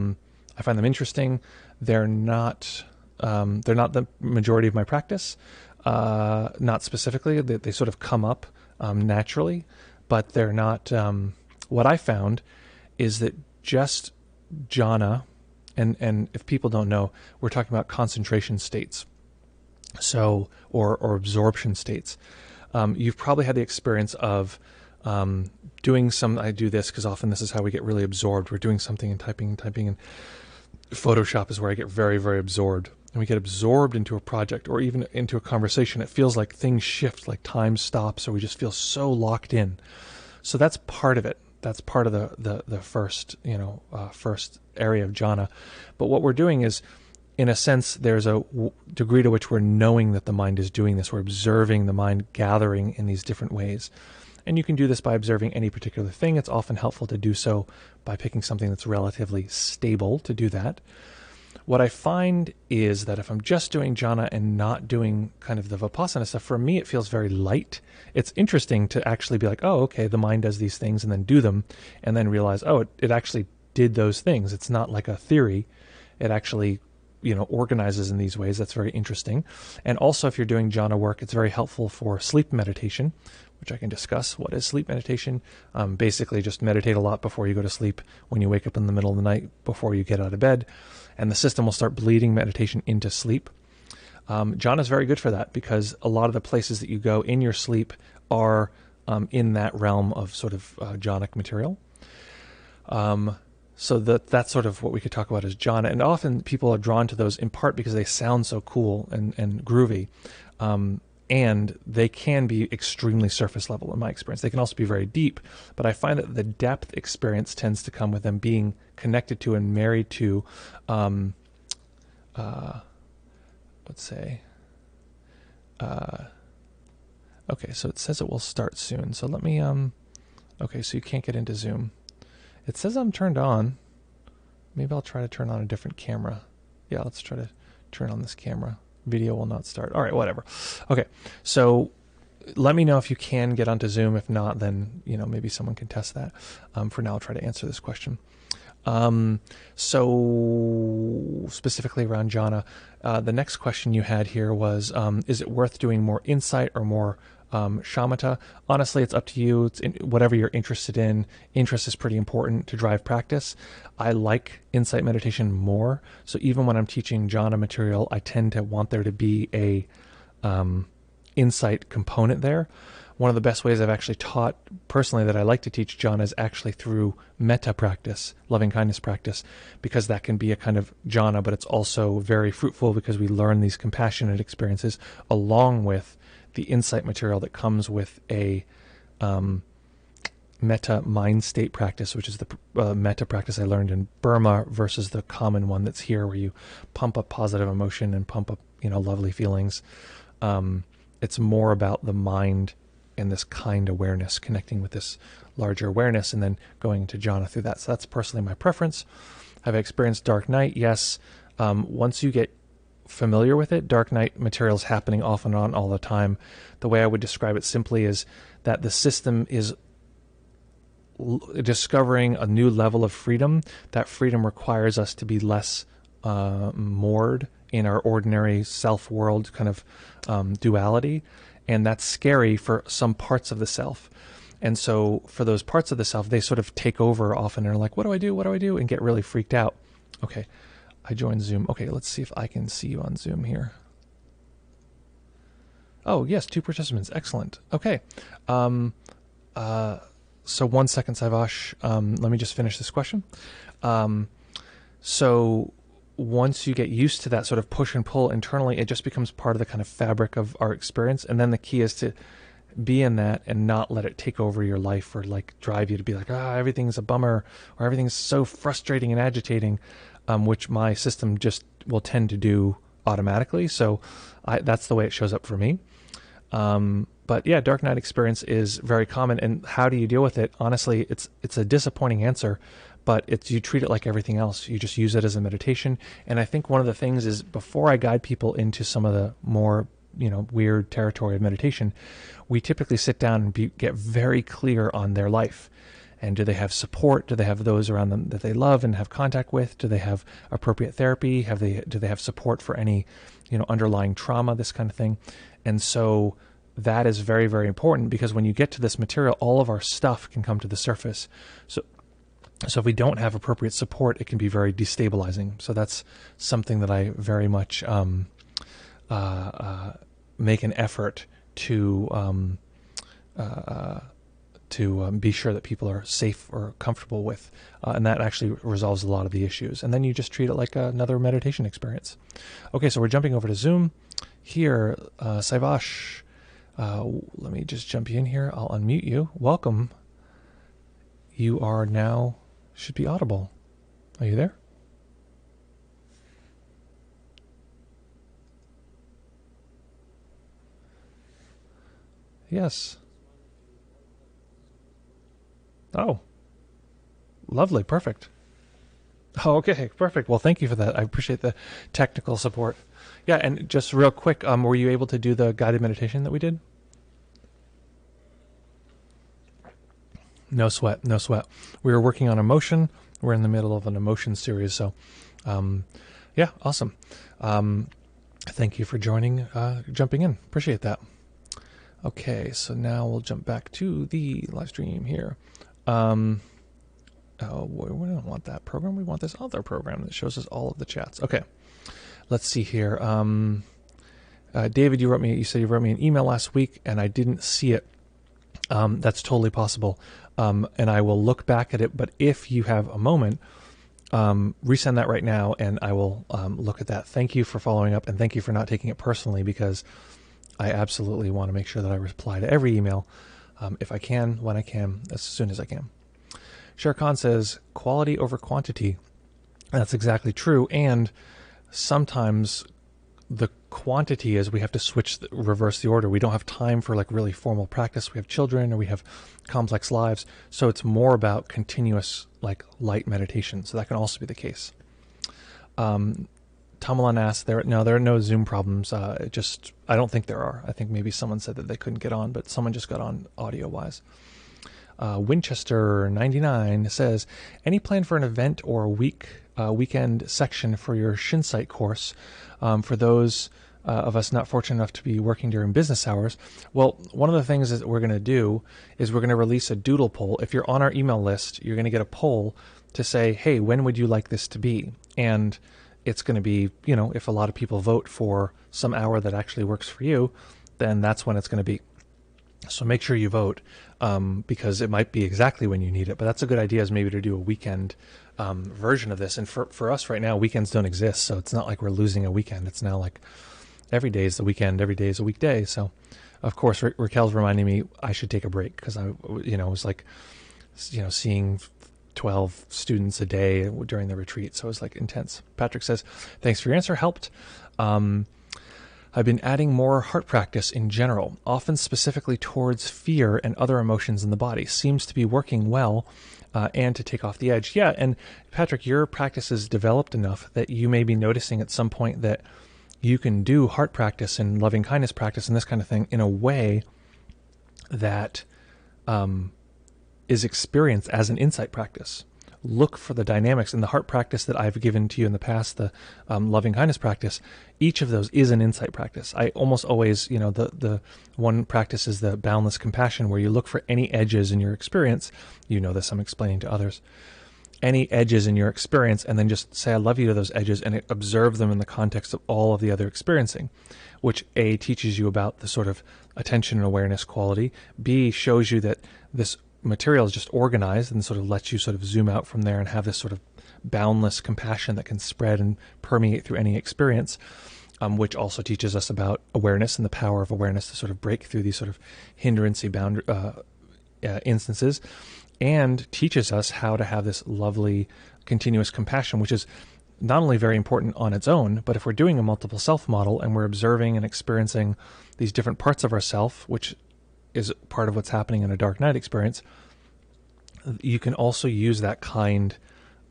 find them interesting. They're not the majority of my practice. Not specifically. They sort of come up naturally, but they're not. What I found is that just jhana, and if people don't know, we're talking about concentration states, so or absorption states. You've probably had the experience of doing some, I do this because often this is how we get really absorbed. We're doing something and typing, and Photoshop is where I get very, very absorbed. And we get absorbed into a project or even into a conversation. It feels like things shift, like time stops, or we just feel so locked in. So that's part of it. That's part of the first, first area of jhana. But what we're doing is, in a sense, there's a degree to which we're knowing that the mind is doing this. We're observing the mind gathering in these different ways. And you can do this by observing any particular thing. It's often helpful to do so by picking something that's relatively stable to do that. What I find is that if I'm just doing jhana and not doing kind of the vipassana stuff, for me it feels very light. It's interesting to actually be like, oh, okay, the mind does these things, and then do them, and then realize, oh, it actually did those things. It's not like a theory. It actually, organizes in these ways. That's very interesting. And also, if you're doing jhana work, it's very helpful for sleep meditation, which I can discuss. What is sleep meditation? Basically, just meditate a lot before you go to sleep, when you wake up in the middle of the night, before you get out of bed, and the system will start bleeding meditation into sleep. Jhana is very good for that, because a lot of the places that you go in your sleep are in that realm of sort of jhanic material. So that's sort of what we could talk about as jhana. And often people are drawn to those in part because they sound so cool and groovy. And they can be extremely surface level in my experience. They can also be very deep, but I find that the depth experience tends to come with them being connected to and married to, let's say, okay, so it says it will start soon. So let me, okay, so you can't get into Zoom. It says I'm turned on. Maybe I'll try to turn on a different camera. Yeah, let's try to turn on this camera. Video will not start. All right, whatever. Okay, so let me know if you can get onto Zoom. If not, then maybe someone can test that. For now, I'll try to answer this question. So specifically around jhana, the next question you had here was, is it worth doing more insight or more shamatha? Honestly, it's up to you. It's whatever you're interested in. Interest is pretty important to drive practice. I like insight meditation more. So even when I'm teaching jhana material, I tend to want there to be a insight component there. One of the best ways I've actually taught personally that I like to teach jhana is actually through metta practice, loving kindness practice, because that can be a kind of jhana, but it's also very fruitful because we learn these compassionate experiences along with the insight material that comes with a metta mind state practice, which is the metta practice I learned in Burma versus the common one that's here, where you pump up positive emotion and pump up lovely feelings. It's more about the mind and this kind awareness, connecting with this larger awareness, and then going into jhana through that. So that's personally my preference. Have I experienced dark night? Yes. Once you get familiar with it, dark night material is happening off and on all the time. The way I would describe it simply is that the system is discovering a new level of freedom. That freedom requires us to be less moored in our ordinary self-world kind of duality, and that's scary for some parts of the self. And so for those parts of the self, they sort of take over often and are like, what do I do? What do I do? And get really freaked out. Okay, I joined Zoom. Okay, let's see if I can see you on Zoom here. Oh, yes, 2 participants. Excellent. Okay. So 1 second, Saivash. Let me just finish this question. So once you get used to that sort of push and pull internally, it just becomes part of the kind of fabric of our experience. And then the key is to be in that and not let it take over your life or like drive you to be like, everything's a bummer or everything's so frustrating and agitating, which my system just will tend to do automatically. So that's the way it shows up for me. But yeah, dark night experience is very common. And how do you deal with it? Honestly, it's a disappointing answer, but you treat it like everything else. You just use it as a meditation. And I think one of the things is, before I guide people into some of the more weird territory of meditation, we typically sit down and get very clear on their life. And do they have support? Do they have those around them that they love and have contact with? Do they have appropriate therapy? Do they have support for any underlying trauma, this kind of thing? And so that is very, very important, because when you get to this material, all of our stuff can come to the surface. So if we don't have appropriate support, it can be very destabilizing. So that's something that I very much make an effort to be sure that people are safe or comfortable with, and that actually resolves a lot of the issues. And then you just treat it like another meditation experience. Okay, so we're jumping over to Zoom here. Saivash, let me just jump you in here. I'll unmute you. Welcome. You are now, should be audible. Are you there? Yes. Oh, lovely. Perfect. Oh, okay, perfect. Well, thank you for that. I appreciate the technical support. Yeah, and just real quick, were you able to do the guided meditation that we did? No sweat, no sweat. We were working on emotion. We're in the middle of an emotion series, so yeah, awesome. Thank you for joining, jumping in. Appreciate that. Okay, so now we'll jump back to the live stream here. Oh, we don't want that program. We want this other program that shows us all of the chats. Okay, let's see here. David, you said you wrote me an email last week and I didn't see it. That's totally possible. And I will look back at it, but if you have a moment, resend that right now and I will look at that. Thank you for following up and thank you for not taking it personally, because I absolutely want to make sure that I reply to every email if I can, when I can, as soon as I can. Sher Khan says, quality over quantity. That's exactly true. And sometimes the quantity is we have to reverse the order. We don't have time for like really formal practice. We have children or we have complex lives. So it's more about continuous like light meditation. So that can also be the case. Tamalan asks, there are no Zoom problems. I don't think there are. I think maybe someone said that they couldn't get on, but someone just got on audio wise. Winchester 99 says, any plan for an event or a weekend section for your Shinsight course for those of us not fortunate enough to be working during business hours? Well, one of the things that we're going to do is we're going to release a doodle poll. If you're on our email list, you're going to get a poll to say, hey, when would you like this to be? And it's going to be, if a lot of people vote for some hour that actually works for you, then that's when it's going to be. So make sure you vote, because it might be exactly when you need it. But that's a good idea, is maybe to do a weekend version of this. And for us right now, weekends don't exist. So it's not like we're losing a weekend. It's now like every day is the weekend, every day is a weekday. So, of course, Raquel's reminding me I should take a break because I was like, seeing 12 students a day during the retreat. So it was like intense. Patrick says, thanks for your answer. Helped. I've been adding more heart practice in general, often specifically towards fear and other emotions in the body. Seems to be working well, and to take off the edge. Yeah, and Patrick, your practice is developed enough that you may be noticing at some point that you can do heart practice and loving kindness practice and this kind of thing in a way that is experienced as an insight practice. Look for the dynamics in the heart practice that I've given to you in the past, the loving kindness practice. Each of those is an insight practice. I almost always, the one practice is the boundless compassion, where you look for any edges in your experience. This, I'm explaining to others. Any edges in your experience, and then just say, I love you to those edges, and observe them in the context of all of the other experiencing, which A, teaches you about the sort of attention and awareness quality. B, shows you that this material is just organized and sort of lets you sort of zoom out from there and have this sort of boundless compassion that can spread and permeate through any experience, which also teaches us about awareness and the power of awareness to sort of break through these sort of hindrancy instances, and teaches us how to have this lovely continuous compassion, which is not only very important on its own, but if we're doing a multiple self model and we're observing and experiencing these different parts of ourself, which is part of what's happening in a dark night experience, you can also use that kind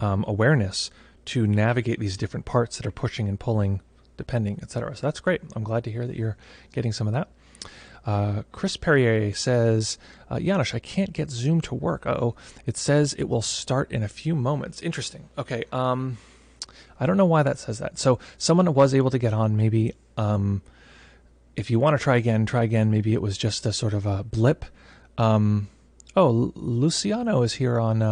awareness to navigate these different parts that are pushing and pulling, depending, etc. So that's great. I'm glad to hear that you're getting some of that. Chris Perrier says, Janusz, I can't get Zoom to work. Uh-oh. It says it will start in a few moments. Interesting. Okay. I don't know why that says that. So someone was able to get on. Maybe if you want to try again. Maybe it was just a sort of a blip. Luciano is here on.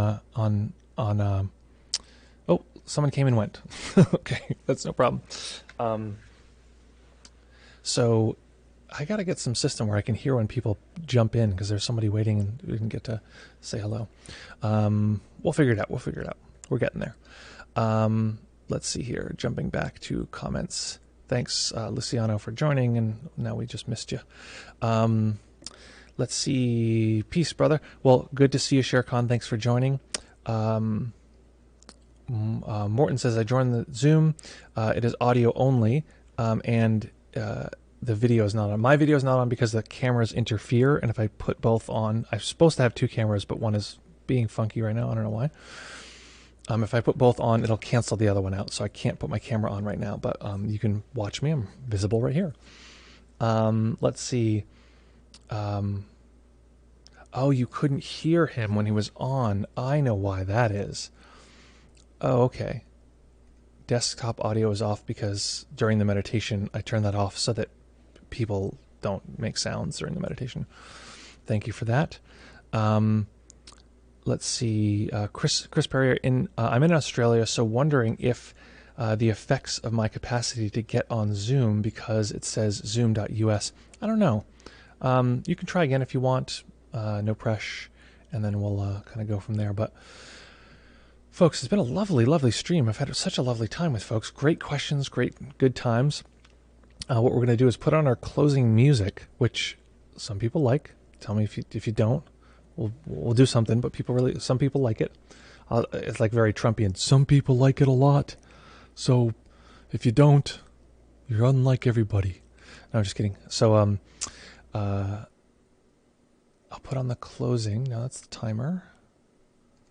Oh, someone came and went. Okay, that's no problem. So I got to get some system where I can hear when people jump in because there's somebody waiting and we didn't get to say hello. We'll figure it out. We're getting there. Let's see here. Jumping back to comments. Thanks, Luciano, for joining, and now we just missed you. Let's see. Peace, brother. Well, good to see you, ShareCon. Thanks for joining. Morton says, I joined the Zoom. It is audio only, and the video is not on. My video is not on because the cameras interfere, and if I put both on, I'm supposed to have two cameras, but one is being funky right now. I don't know why. If I put both on, it'll cancel the other one out, so I can't put my camera on right now, but you can watch me. I'm visible right here. Let's see. Oh, you couldn't hear him when he was on. I know why that is. Oh, okay. Desktop audio is off because during the meditation, I turned that off so that people don't make sounds during the meditation. Thank you for that. Let's see. Chris Perrier, I'm in Australia, so wondering if the effects of my capacity to get on Zoom because it says zoom.us. I don't know. You can try again if you want. No pressure, and then we'll kind of go from there. But folks, it's been a lovely, lovely stream. I've had such a lovely time with folks. Great questions, good times. What we're going to do is put on our closing music, which some people like. Tell me if you don't. We'll do something, but some people like it. It's like very Trumpian. Some people like it a lot. So if you don't, you're unlike everybody. No, I'm just kidding. So I'll put on the closing. Now that's the timer.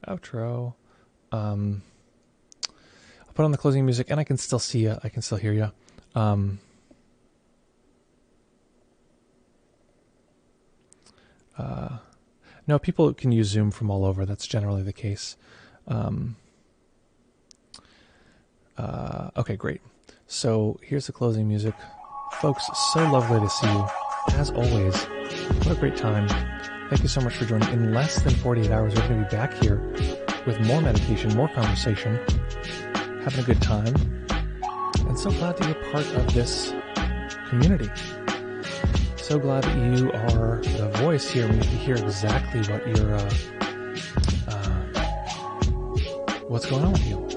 Outro. I'll put on the closing music, and I can still see you. I can still hear you. No, people can use Zoom from all over. That's generally the case. Okay, great. So here's the closing music. Folks, so lovely to see you. As always, what a great time. Thank you so much for joining. In less than 48 hours, we're going to be back here with more meditation, more conversation, having a good time. And so glad that you're part of this community. So glad that you are the voice here. We hear exactly what you're, what's going on with you.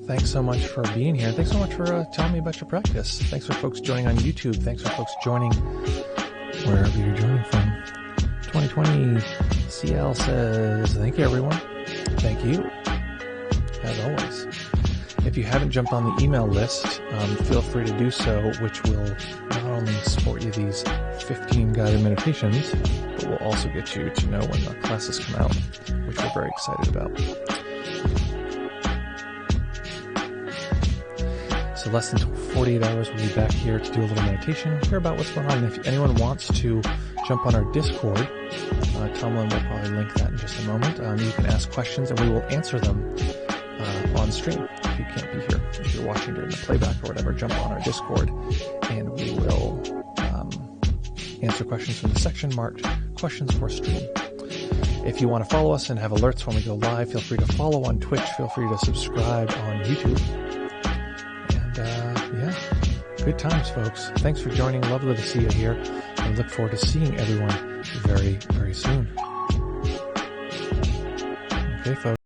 Thanks so much for being here. Thanks so much for telling me about your practice. Thanks for folks joining on YouTube. Thanks for folks joining wherever you're joining from. 2020 CL says, thank you, everyone. Thank you, as always. If you haven't jumped on the email list, feel free to do so, which will not only support you these 15 guided meditations, but will also get you to know when the classes come out, which we're very excited about. So less than 48 hours, we'll be back here to do a little meditation, hear about what's going on. And if anyone wants to jump on our Discord, Tomlin will probably link that in just a moment. You can ask questions and we will answer them on stream. If you can't be here, if you're watching during the playback or whatever, jump on our Discord and we will answer questions from the section marked questions for stream. If you want to follow us and have alerts when we go live, feel free to follow on Twitch. Feel free to subscribe on YouTube. Yeah, good times, folks. Thanks for joining. Lovely to see you here. I look forward to seeing everyone very, very soon. Okay, folks.